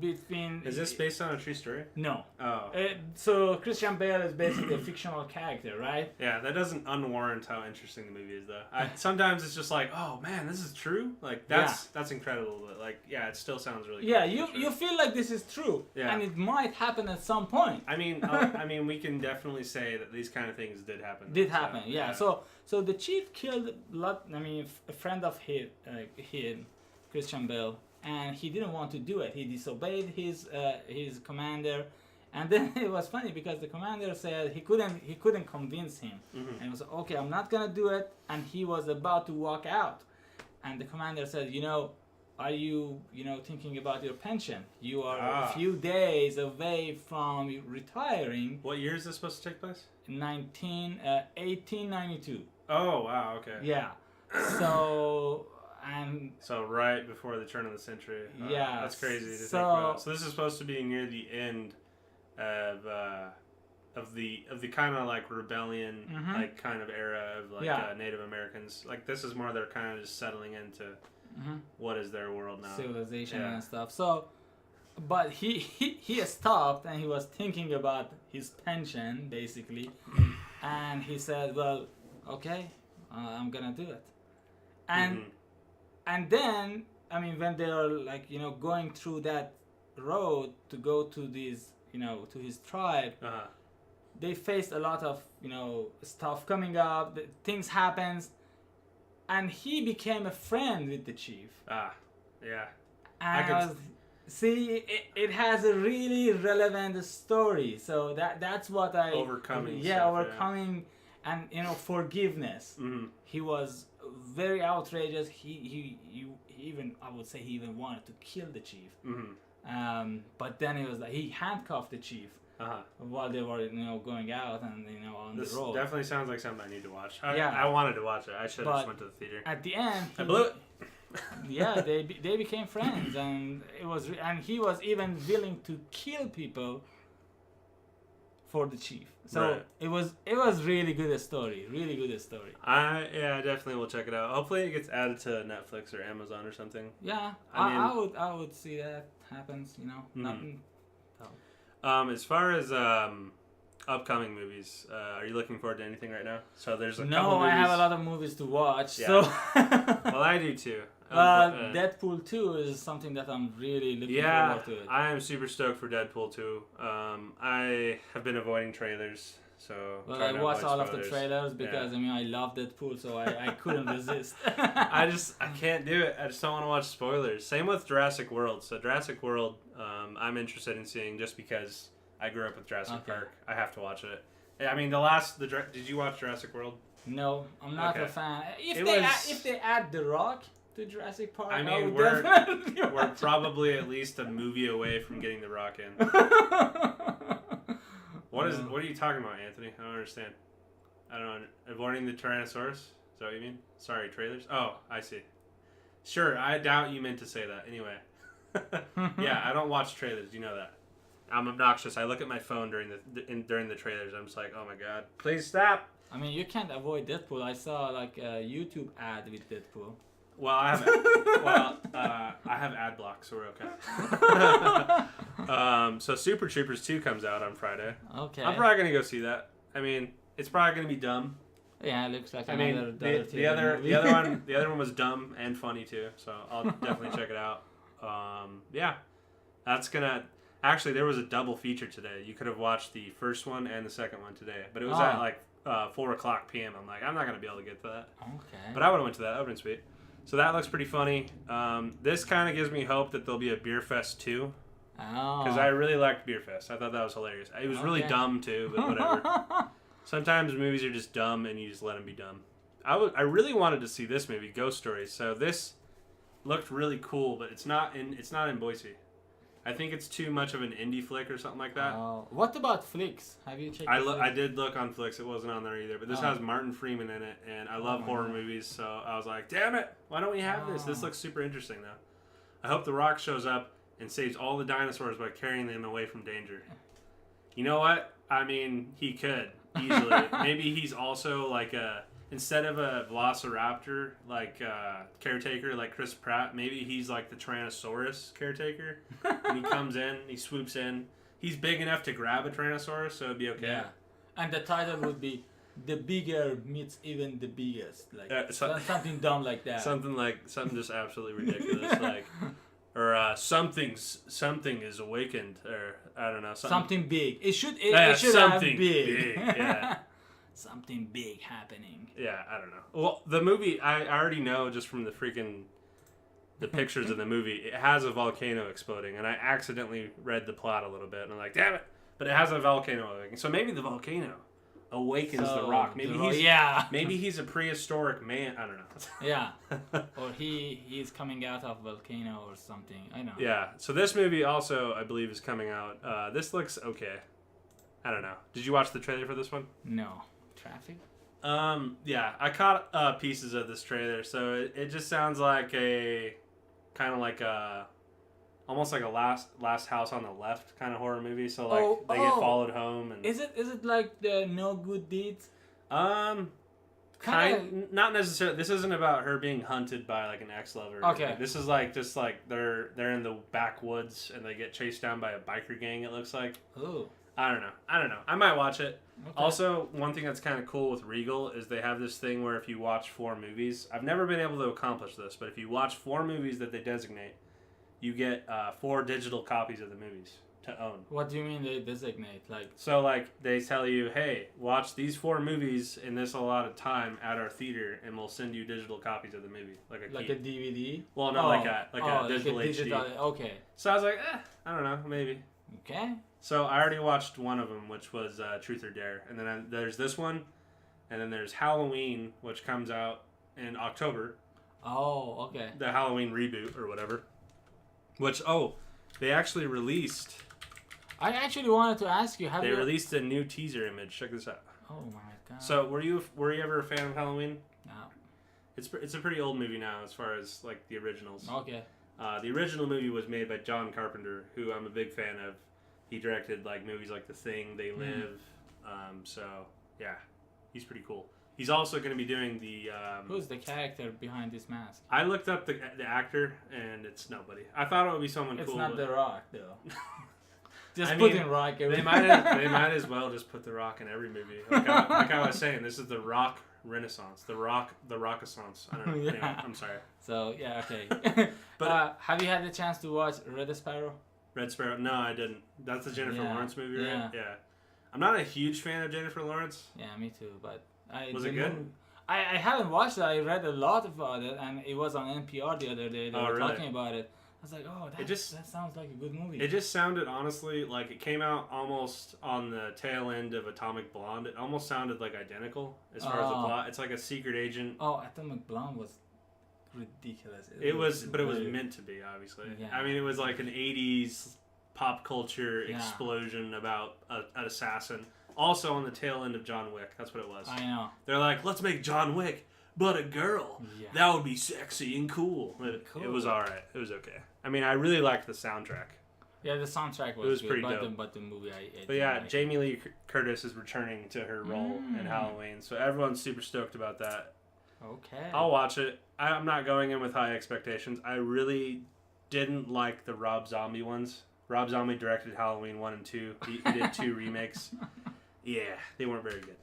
Between... Is this based on a true story? No. Oh. So Christian Bale is basically a fictional character, right? Yeah, that doesn't unwarrant how interesting the movie is, though. Sometimes it's just like, oh man, this is true. Like that's incredible. But like, yeah, it still sounds really. Yeah, cool, you feel like this is true, Yeah. and it might happen at some point. I mean, we can definitely say that these kind of things did happen. Did happen, yeah. So the chief killed a friend of him, Christian Bale, and he didn't want to do it. He disobeyed his commander, and then it was funny because the commander said he couldn't convince him, and he was okay, I'm not gonna do it, and he was about to walk out, and the commander said, are you thinking about your pension? You are a few days away from retiring. What year is this supposed to take place? 1892. Oh wow, okay. Yeah. So right before the turn of the century. Yeah. That's crazy to think about. So this is supposed to be near the end of the kind of like rebellion like kind of era of like Native Americans. Like this is more they're kind of just settling into what is their world now, civilization and stuff. So, but he stopped and he was thinking about his pension basically, and he said, "Well, okay, I'm gonna do it." And then when they are like going through that road to go to these to his tribe, they faced a lot of stuff coming up. Things happens. And he became a friend with the chief. Yeah. And see, it has a really relevant story. So that's what I overcoming. And forgiveness. He was very outrageous. He even, I would say, he even wanted to kill the chief. But then it was like he handcuffed the chief. While they were going out and on this the road. This definitely sounds like something I need to watch. I wanted to watch it. I should have just went to the theater. At the end, I blew it. they became friends, and he was even willing to kill people for the chief. So it was really good story. Really good story. I definitely will check it out. Hopefully it gets added to Netflix or Amazon or something. Yeah, I would see that happens. Nothing. As far as upcoming movies, are you looking forward to anything right now? So there's a couple movies. I have a lot of movies to watch. Yeah. So well, I do too. Deadpool 2 is something that I'm really looking forward to. I am super stoked for Deadpool 2. I have been avoiding trailers, so I watched all of the trailers because I love Deadpool, so I couldn't resist. I can't do it. I just don't want to watch spoilers. Same with Jurassic World. So Jurassic World, I'm interested in seeing just because I grew up with Jurassic Park. I have to watch it. Did you watch Jurassic World? No, I'm not a fan. If they add The Rock to Jurassic Park, we're probably at least a movie away from getting The Rock in. What are you talking about, Anthony? I don't understand. I don't know. Avoiding the Tyrannosaurus? Is that what you mean? Sorry, trailers? Oh, I see. Sure, I doubt you meant to say that. Anyway. Yeah, I don't watch trailers. You know that. I'm obnoxious. I look at my phone during the trailers. I'm just like, oh my god, please stop. You can't avoid Deadpool. I saw like a YouTube ad with Deadpool. Well, I have ad block, so we're okay. So Super Troopers 2 comes out on Friday. Okay. I'm probably gonna go see that. It's probably gonna be dumb. Yeah, it looks like the other one was dumb and funny too. So I'll definitely check it out. That's gonna. Actually, there was a double feature today. You could have watched the first one and the second one today, but it was at like 4:00 p.m. I'm like, I'm not gonna be able to get to that. Okay. But I would have went to that. That would have been sweet. So that looks pretty funny. This kind of gives me hope that there'll be a Beer Fest 2. Because I really liked Beer Fest. I thought that was hilarious. It was really dumb too, but whatever. Sometimes movies are just dumb and you just let them be dumb. I really wanted to see this movie, Ghost Stories. So this looked really cool, but it's not in Boise. I think it's too much of an indie flick or something like that. What about Flix? Have you checked? I did look on Flix. It wasn't on there either. But this has Martin Freeman in it, and I love horror movies, so I was like, damn it! Why don't we have this? This looks super interesting, though. I hope The Rock shows up and saves all the dinosaurs by carrying them away from danger. You know what? He could easily. Maybe he's also like instead of a velociraptor caretaker like Chris Pratt, maybe he's like the Tyrannosaurus caretaker. And he comes in, he swoops in. He's big enough to grab a Tyrannosaurus, so it'd be okay. Yeah. And the title would be "The Bigger Meets Even the Biggest," something dumb like that. Something just absolutely ridiculous, or something is awakened, or I don't know. Something big. It should have big. Yeah. Something big happening. Yeah, I don't know. Well, the movie I already know just from the the pictures of the movie, it has a volcano exploding, and I accidentally read the plot a little bit, and I'm like, damn it! But it has a volcano awakening. So maybe the volcano awakens the Rock. Maybe he's a prehistoric man. I don't know. Yeah. Or he's coming out of volcano or something. I know. Yeah. So this movie also, I believe, is coming out. This looks okay. I don't know. Did you watch the trailer for this one? No. Traffic? Yeah. I caught pieces of this trailer, so it just sounds like a kind of like a almost like a last house on the left kind of horror movie. So like they get followed home and is it like the No Good Deeds? Not necessarily. This isn't about her being hunted by like an ex-lover. Okay. This is like just like they're in the backwoods and they get chased down by a biker gang. It looks like. Oh. I don't know. I might watch it. Okay. Also, one thing that's kind of cool with Regal is they have this thing where if you watch 4 movies, I've never been able to accomplish this, but if you watch 4 movies that they designate, you get 4 digital copies of the movies to own. What do you mean they designate? So they tell you, hey, watch these 4 movies in this allotted time at our theater, and we'll send you digital copies of the movie, like a DVD. Well, not like a digital HD. Okay. So I was like, I don't know, maybe. Okay. So I already watched one of them, which was Truth or Dare, and then there's this one, and then there's Halloween, which comes out in October. Oh, okay. The Halloween reboot or whatever. Which they actually released. I actually wanted to ask you, they released a new teaser image. Check this out. Oh my god. So were you ever a fan of Halloween? No. It's a pretty old movie now as far as like the originals. Okay. The original movie was made by John Carpenter, who I'm a big fan of. He directed like movies like The Thing, They Live. So yeah, he's pretty cool. He's also going to be doing the. Who's the character behind this mask? I looked up the actor, and it's nobody. I thought it would be someone cool. It's not The Rock, though. Just I put mean, in Rock. They might as well just put The Rock in every movie. Like I was saying, this is the Rock Renaissance, the Rock-assance. I don't know. Yeah. Anyway, I'm sorry. So yeah, okay. But have you had the chance to watch Red Sparrow? Red Sparrow? No, I didn't. That's the Jennifer Lawrence movie, right? Yeah. I'm not a huge fan of Jennifer Lawrence. Yeah, me too. But was it good? I haven't watched it. I read a lot about it, and it was on NPR the other day. They were talking about it. I was like, that sounds like a good movie. It just sounded, honestly, like it came out almost on the tail end of Atomic Blonde. It almost sounded like identical as far as the plot. It's like a secret agent. Oh, Atomic Blonde was ridiculous. It was meant to be, obviously. Yeah. I mean, it was like an 80s pop culture explosion about an assassin. Also on the tail end of John Wick. That's what it was. I know. They're like, let's make John Wick, but a girl. Yeah. That would be sexy and cool. It was alright. It was okay. I mean, I really liked the soundtrack. Yeah, the soundtrack was good, pretty dope. But the movie, But yeah, Jamie Lee Curtis is returning to her role in Halloween, so everyone's super stoked about that. Okay. I'll watch it. I'm not going in with high expectations. I really didn't like the Rob Zombie ones. Rob Zombie directed Halloween 1 and 2. He did 2 remakes. Yeah, they weren't very good.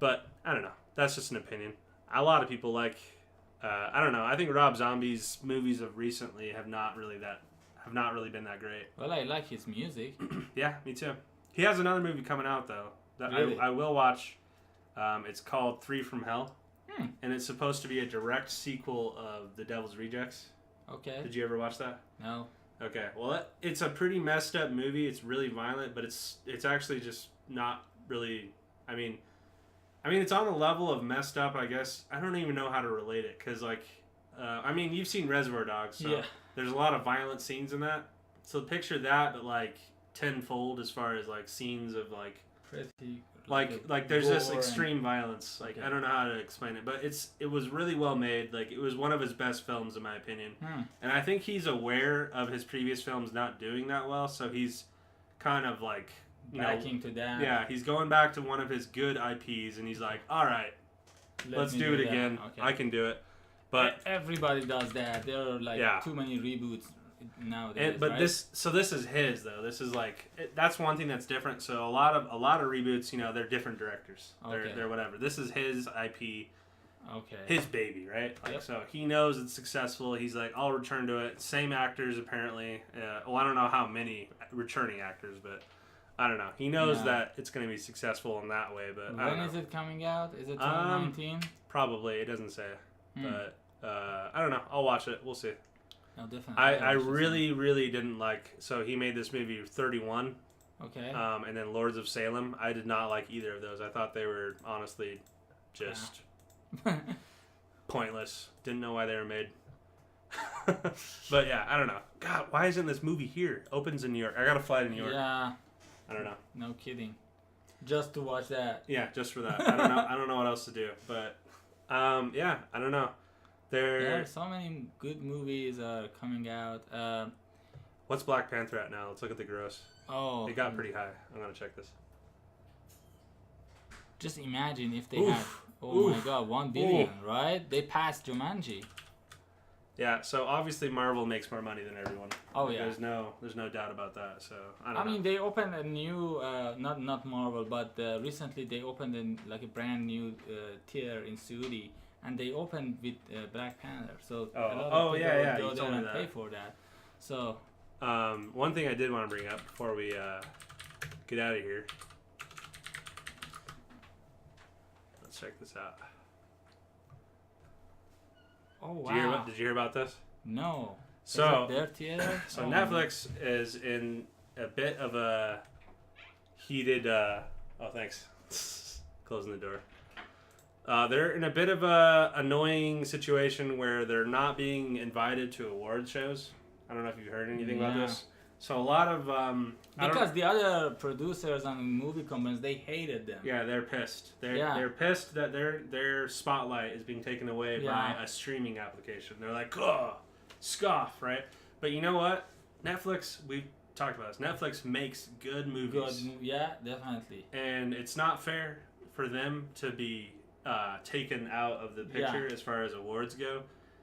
But, I don't know. That's just an opinion. A lot of people like... I don't know. I think Rob Zombie's movies of recently have not really been that great. Well, I like his music. Yeah, me too. He has another movie coming out, though, that really? I will watch. It's called 3 from Hell. And it's supposed to be a direct sequel of The Devil's Rejects. Okay. Did you ever watch that? No. Okay. Well, it's a pretty messed up movie. It's really violent, but it's actually just not really... I mean, it's on the level of messed up, I guess. I don't even know how to relate it, because, like... you've seen Reservoir Dogs, so there's a lot of violent scenes in that. So picture that, but, like, tenfold as far as, like, scenes of, like... Pretty... Like there's this extreme violence. Like, I don't know how to explain it, but it was really well made. Like, it was one of his best films, in my opinion. And I think he's aware of his previous films not doing that well, so he's kind of, like... backing to that. Yeah, he's going back to one of his good IPs, and he's like, all right, let's do it again. Okay. I can do it. But everybody does that. There are like too many reboots nowadays. But this is his though. This is like that's one thing that's different. So a lot of reboots, they're different directors. They're whatever. This is his IP. Okay. His baby, right? Like, so he knows it's successful. He's like, I'll return to it. Same actors apparently. I don't know how many returning actors, but I don't know. He knows that it's going to be successful in that way. But when is it coming out? Is it 2019? Probably. It doesn't say. But I don't know. I'll watch it. We'll see. No, definitely. I really didn't like. So he made this movie 31. Okay. And then Lords of Salem. I did not like either of those. I thought they were honestly just pointless. Didn't know why they were made. But yeah, I don't know. God, why isn't this movie here? Opens in New York. I got to fly to New York. Yeah. I don't know. No kidding. Just to watch that. Yeah, just for that. I don't know. I don't know what else to do. But yeah, I don't know. There are so many good movies coming out. What's Black Panther at now? Let's look at the gross. Oh. It got pretty high. I'm gonna check this. Just imagine if they Oof. had. Oh my Oof. God, 1 billion, Oof. right? They passed Jumanji. Yeah, so obviously Marvel makes more money than everyone. Oh yeah. There's no doubt about that. So I don't I know. mean, they opened a new, not Marvel, but recently they opened a brand new theater in Saudi, and they opened with Black Panther. So a lot of people yeah, go you there told me and that. pay for that. So One thing I did want to bring up before we get out of here. Let's check this out. oh Did you hear wow, did you hear about this? no. So Is it their theater? So Oh, Netflix is in a bit of a heated. Oh, thanks. Closing the door. They're in a bit of a annoying situation where they're not being invited to award shows. I don't know if you've heard anything about Yeah. this. So a lot of Because the other producers and movie companies, they hated them. yeah, they're pissed. Yeah. They're pissed that their spotlight is being taken away Yeah. by a streaming application. They're like, oh, scoff, right? But you know what? Netflix, we've talked about this. Netflix makes good movies. Yeah, definitely. And it's not fair for them to be taken out of the picture as far as awards go.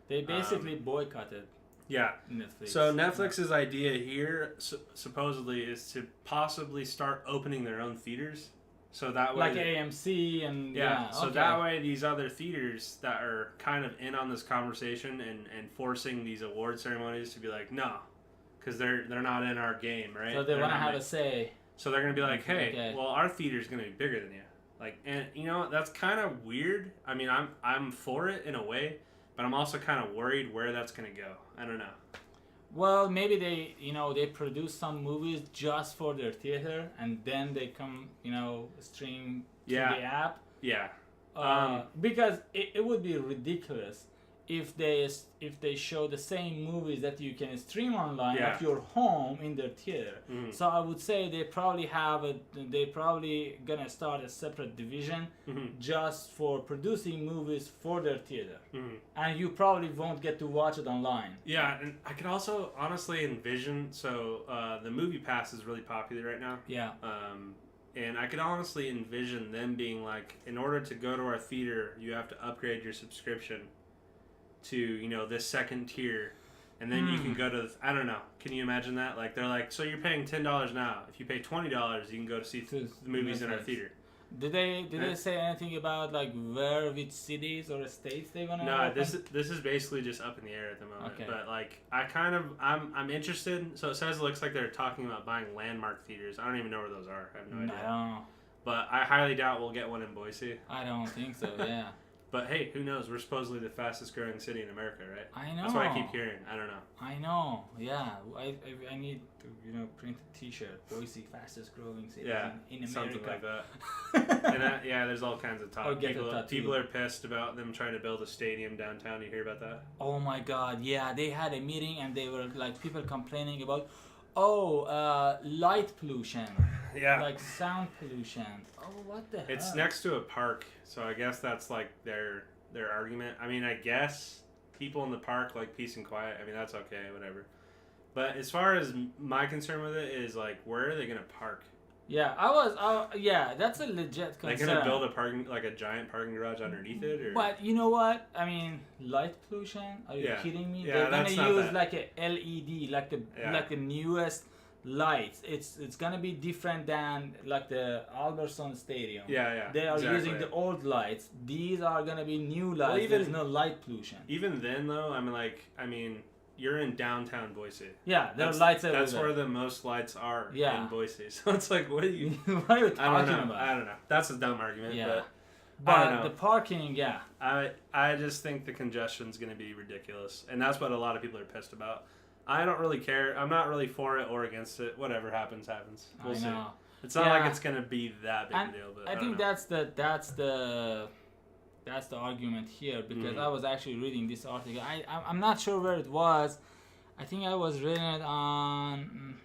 They basically boycotted Yeah. Netflix. So Netflix's idea here supposedly is to possibly start opening their own theaters. So that way, like AMC and so okay. that way these other theaters that are kind of in on this conversation and forcing these award ceremonies to be like, no, because they're not in our game, right? So they They're want to not have like- a say. So they're gonna be like, hey, Okay. well, our theater's gonna be bigger than you. Like, and you know what? That's kind of weird. I mean, I'm for it in a way, but I'm also kind of worried where that's gonna go. I don't know. Well, maybe they produce some movies just for their theater, and then they come stream to Yeah. the app. Yeah. Because it would be ridiculous if they show the same movies that you can stream online Yeah. at your home in their theater. Mhm. So I would say they probably gonna start a separate division Mhm. just for producing movies for their theater, Mhm. and you probably won't get to watch it online. Yeah, and I could also honestly envision. So the Movie Pass is really popular right now. Yeah. And I could honestly envision them being like, in order to go to our theater, you have to upgrade your subscription to this second tier, and then you can go to. I don't know. Can you imagine that? Like they're like, so you're paying $10 now. If you pay $20, you can go to see the movies in our Netflix. theater. Did they say anything about like which cities or states they wanna? No, open? this is basically just up in the air at the moment. Okay. But like, I'm interested. So it says it looks like they're talking about buying landmark theaters. I don't even know where those are. I have no I idea. don't know. But I highly doubt we'll get one in Boise. I don't think so. Yeah. But hey, who knows? We're supposedly the fastest growing city in America, right? I know. That's what I keep hearing. I don't know. I know. Yeah. I need to print a T-shirt. Boise, fastest growing city Yeah, in something America. like that. And there's all kinds of Or talk. get a tattoo. People are pissed about them trying to build a stadium downtown. You hear about that? Oh my God. Yeah. They had a meeting and they were like people complaining about, light pollution. Yeah. Like sound pollution. Oh, what the hell? It's next to a park, so I guess that's like their argument. I mean, I guess people in the park like peace and quiet. I mean, that's okay, whatever. But as far as my concern with it is like, where are they gonna park? Yeah, yeah, that's a legit concern. They gonna build a giant parking garage underneath it, or? But you know what? I mean, light pollution. Are you Yeah. kidding me? Yeah, They're that's gonna not use that. like a LED, like the newest lights. It's gonna be different than like the Albertson Stadium. Yeah. They are exactly. using the old lights. These are gonna be new lights. Well, There's no light pollution. Even then, though, I mean, you're in downtown Boise. Yeah, there are That's- lights everywhere. That's where the most lights are Yeah. in Boise. So it's like, what are you? What are you talking I don't know. about? I don't know. That's a dumb argument. Yeah. But But know. the parking, yeah. I just think the congestion's going to be ridiculous, and that's what a lot of people are pissed about. I don't really care. I'm not really for it or against it. Whatever happens, happens. We'll see. It's not like it's going to be that big a deal. But I think that's the argument here, because I was actually reading this article. I'm not sure where it was. I think I was reading it on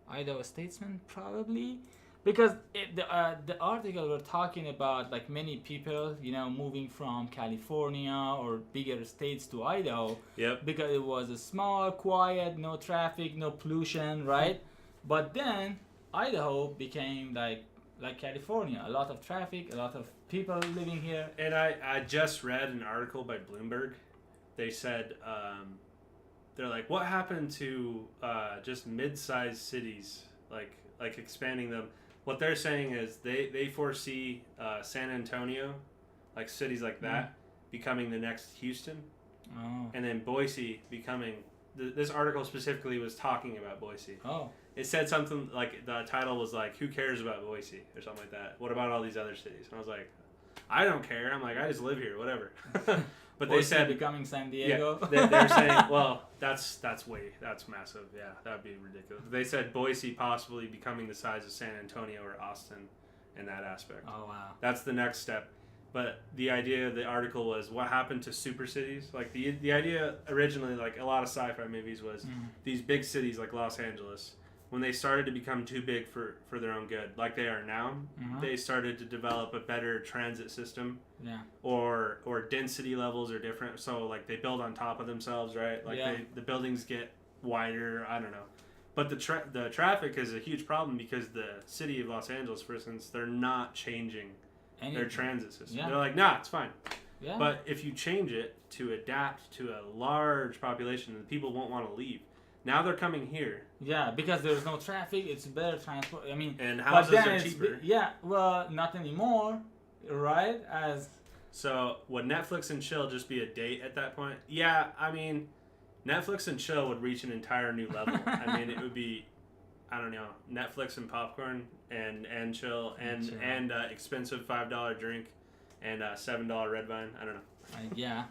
Idaho Statesman, probably. Because the article were talking about like many people, moving from California or bigger states to Idaho. Yep. Because it was a small, quiet, no traffic, no pollution, right? But then Idaho became like California, a lot of traffic, a lot of people living here. And I just read an article by Bloomberg. They said they're like, what happened to just mid-sized cities, like expanding them? What they're saying is they foresee San Antonio, like cities like that, becoming the next Houston, and then Boise becoming. This article specifically was talking about Boise. Oh. It said something like, the title was like, "Who cares about Boise?" or something like that. What about all these other cities? And I was like, I don't care. I'm like, I just live here, whatever. But Boise they said becoming San Diego. Yeah, they're saying, well, that's massive. Yeah, that'd be ridiculous. They said Boise possibly becoming the size of San Antonio or Austin, in that aspect. Oh wow. That's the next step. But the idea of the article was, what happened to super cities? Like the idea originally, like a lot of sci-fi movies, was these big cities like Los Angeles, when they started to become too big for their own good, like they are now, they started to develop a better transit system. Yeah. Or density levels are different. So like they build on top of themselves, right? Like the buildings get wider. I don't know. But the traffic is a huge problem, because the city of Los Angeles, for instance, they're not changing their transit system. Yeah. They're like, nah, it's fine. Yeah. But if you change it to adapt to a large population, then people won't want to leave. Now they're coming here. Yeah, because there's no traffic, it's better transport. I mean, and houses are cheaper. Yeah, well, not anymore, right? So would Netflix and chill just be a date at that point? Yeah, I mean, Netflix and chill would reach an entire new level. I mean, it would be, I don't know, Netflix and popcorn and chill and expensive $5 drink and $7 red vine. I don't know. Yeah.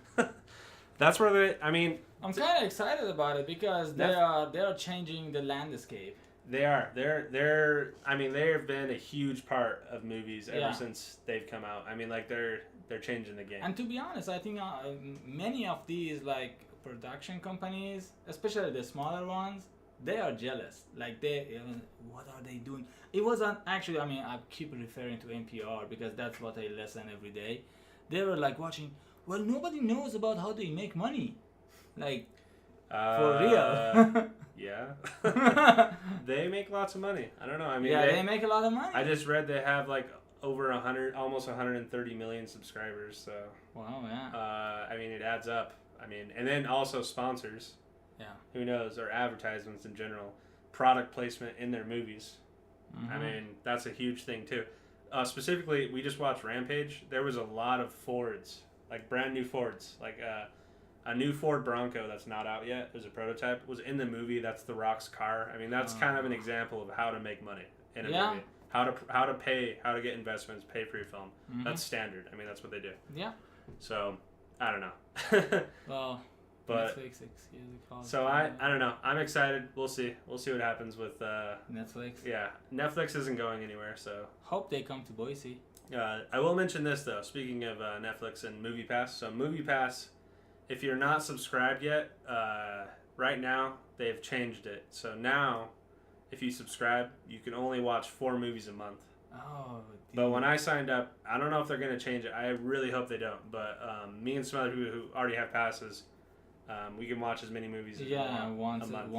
That's where I mean, I'm kind of excited about it, because they are changing the landscape. They are. They're. I mean, they have been a huge part of movies ever since they've come out. I mean, like they're changing the game. And to be honest, I think many of these like production companies, especially the smaller ones, they are jealous. Like what are they doing? It wasn't actually. I mean, I keep referring to NPR because that's what I listen every day. They were like watching. Well, nobody knows about how they make money. Like, for real. Yeah. They make lots of money. I don't know. I mean, they make a lot of money. I just read they have like over 100, almost 130 million subscribers. So. Wow, yeah. I mean, it adds up. I mean, and then also sponsors. Yeah. Who knows? Or advertisements in general. Product placement in their movies. Mm-hmm. I mean, that's a huge thing too. Specifically, we just watched Rampage. There was a lot of Fords. Like brand new Fords, like a new Ford Bronco that's not out yet. There's a prototype. Was in the movie. That's The Rock's car. I mean, that's kind of an example of how to make money in a movie. How to pay, how to get investments, pay for your film. Mm-hmm. That's standard. I mean, that's what they do. Yeah. So, I don't know. Well, but Netflix, so I don't know. I'm excited. We'll see. We'll see what happens with Netflix. Yeah, Netflix isn't going anywhere. So hope they come to Boise. I will mention this though. Speaking of Netflix and MoviePass, so MoviePass, if you're not subscribed yet, right now they've changed it. So now, if you subscribe, you can only watch 4 movies a month. Oh. Dude. But when I signed up, I don't know if they're gonna change it. I really hope they don't. But me and some other people who already have passes, we can watch as many movies as we want a month.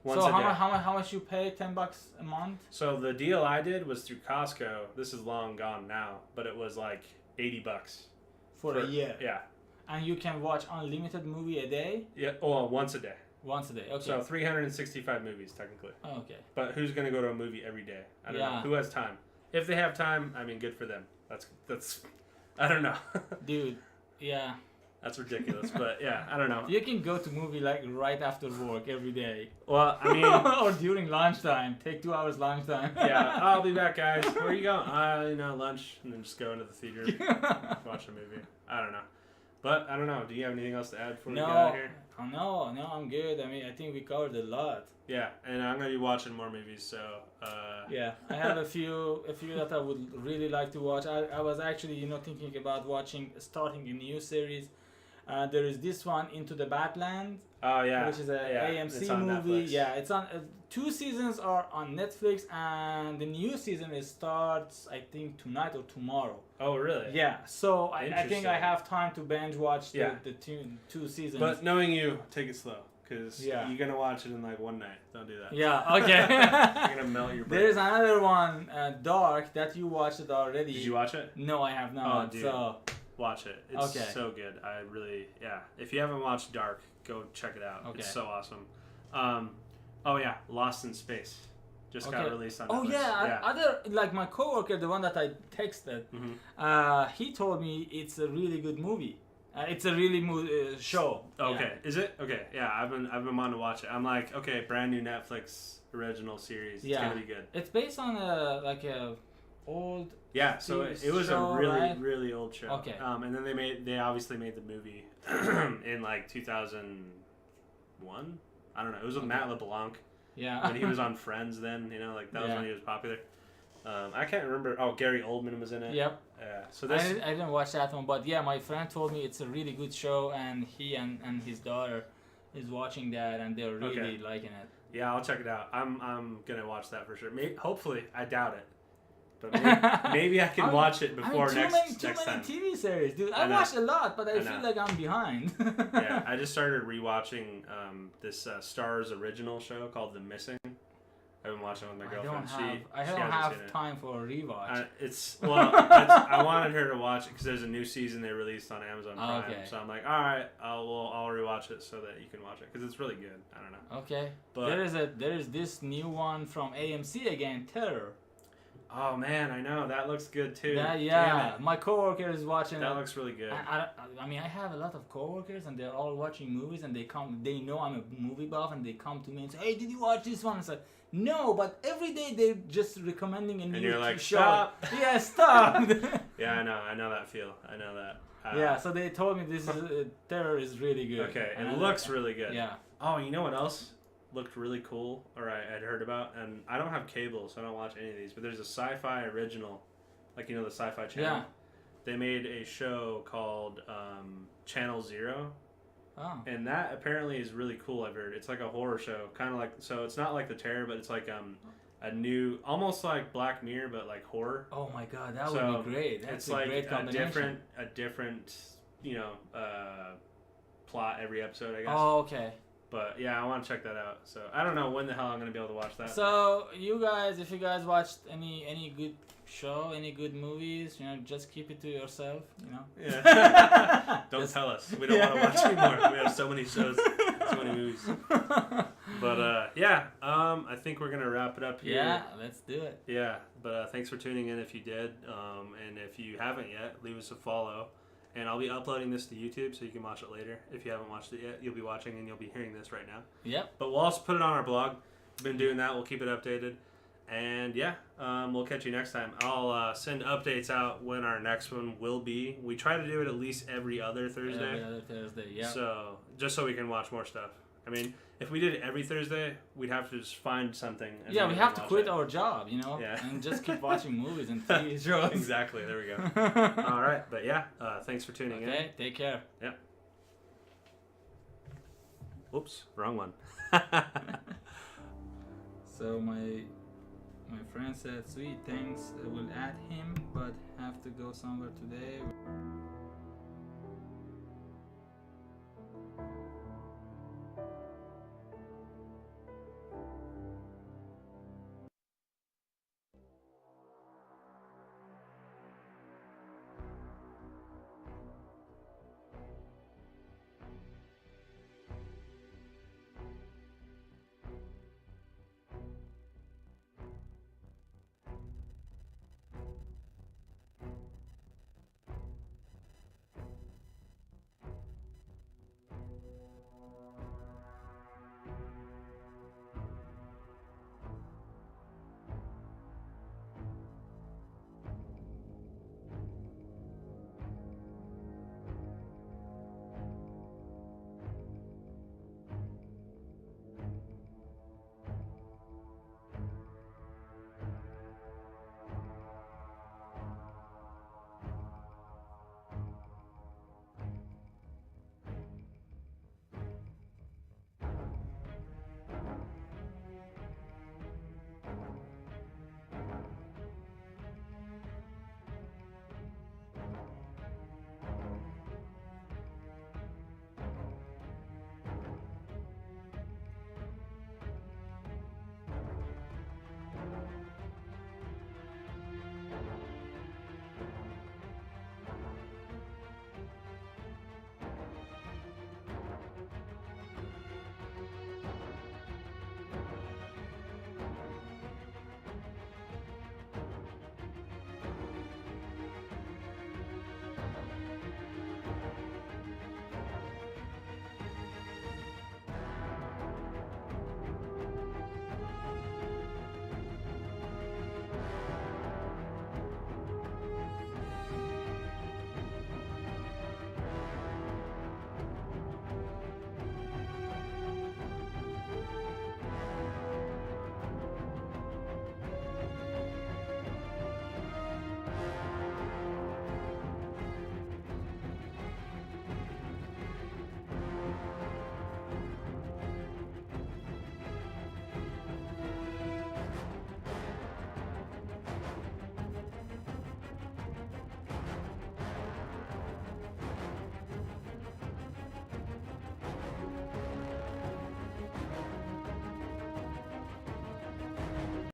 Once so a day. how much you pay? $10 a month? So the deal I did was through Costco. This is long gone now, but it was like $80 for a year. Yeah. And you can watch unlimited movie a day? Yeah. Well, once a day. Once a day. Okay. So 365 movies technically. Oh, okay. But who's gonna go to a movie every day? I don't know. Who has time? If they have time, I mean, good for them. That's. I don't know. Dude, yeah. That's ridiculous. But yeah, I don't know. You can go to movie like right after work every day. Well, I mean, or during lunchtime. Take 2 hours lunchtime. yeah, I'll be back, guys. Where are you going? Lunch, and then just go into the theater, watch a movie. I don't know. But I don't know. Do you have anything else to add before we get out of here? No, I'm good. I mean, I think we covered a lot. Yeah, and I'm gonna be watching more movies. So. Yeah, I have a few that I would really like to watch. I was actually thinking about starting a new series. There is this one, Into the Badlands. Oh yeah. Which is a AMC it's on movie. Netflix. Yeah, it's on. 2 seasons are on Netflix, and the new season starts I think tonight or tomorrow. Oh really? Yeah, so I think I Interesting. have time to binge watch the two seasons. But knowing you, take it slow, because Yeah. you're gonna watch it in like one night. Don't do that. Yeah, okay. You're gonna melt your brain. There's another one, Dark, that you watched it already. Did you watch it? No, I have not. Oh, dude. So Watch it. It's Okay. so good. I really, yeah. If you haven't watched Dark, go check it out. Okay. It's so awesome. Oh yeah, Lost in Space just got Okay. released on Oh Netflix. yeah, other like my coworker, the one that I texted, he told me it's a really good movie. It's a really show. Okay, is it? Okay, yeah. I've been wanting to watch it. I'm like, okay, brand new Netflix original series. It's gonna be good. It's based on a old. Yeah, so it was show, a really right? really old show. Okay. And then they obviously made the movie in like 2001. I don't know. It was with Matt LeBlanc Yeah. when he was on Friends. Then like that was when he was popular. I can't remember. Oh, Gary Oldman was in it. Yep. So this. I didn't watch that one, but yeah, my friend told me it's a really good show, and he and his daughter is watching that, and they're really liking it. Yeah, I'll check it out. I'm gonna watch that for sure. Hopefully, I doubt it, but maybe I can watch it before next too many time. TV series, dude. I I know. watch a lot, but I I feel know. like I'm behind. Yeah, I just started rewatching this Starz original show called The Missing. I've been watching it with my girlfriend. I don't have time for a rewatch. I wanted her to watch it because there's a new season they released on Amazon Prime. Okay. So I'm like, all right, I'll rewatch it so that you can watch it because it's really good. I don't know. Okay. But there is this new one from AMC again, Terror. oh man, I know that looks good too. Yeah, Damn it. my coworker is watching That it. looks really good. I mean, I have a lot of coworkers, and they're all watching movies, and they know I'm a movie buff, and they come to me and say, "Hey, did you watch this one?" I said, "No," but every day they're just recommending a new And you're like, show. "Stop." Yeah, stop. Yeah, I know that feel. I know that. Yeah, so they told me this is Terror is really good. Okay, And it looks really good. Yeah. Oh, you know what else looked really cool, or I'd heard about, and I don't have cable, so I don't watch any of these, but there's a sci-fi original, like, the Sci-Fi Channel. Yeah. They made a show called Channel Zero, Oh. and that apparently is really cool, I've heard. It's like a horror show, kind of like, so it's not like The Terror, but it's like a new, almost like Black Mirror, but like horror. Oh my God, that So, would be great. That's It's a like great combination. a different, plot every episode, I guess. Oh, okay. But yeah, I want to check that out. So I don't know when the hell I'm gonna be able to watch that. So you guys, if you guys watched any good show, any good movies, just keep it to yourself. Yeah. Don't tell us. We don't want to watch anymore. We have so many shows, so many movies. But yeah, I think we're gonna wrap it up here. Yeah, let's do it. Yeah. But thanks for tuning in if you did, and if you haven't yet, leave us a follow. And I'll be uploading this to YouTube so you can watch it later. If you haven't watched it yet, you'll be watching and you'll be hearing this right now. Yep. But we'll also put it on our blog. We've been doing that. We'll keep it updated. And yeah, we'll catch you next time. I'll send updates out when our next one will be. We try to do it at least every other Thursday. Every other Thursday, yeah. So just so we can watch more stuff. I mean, if we did it every Thursday, we'd have to just find something. And Yeah, we have to watch quit it. our job, Yeah. and just keep watching movies and TV shows. Exactly. There we go. All right. But yeah, thanks for tuning in. Okay, take care. Yep. Whoops, wrong one. So my friend said, "Sweet, thanks. I will add him, but have to go somewhere today."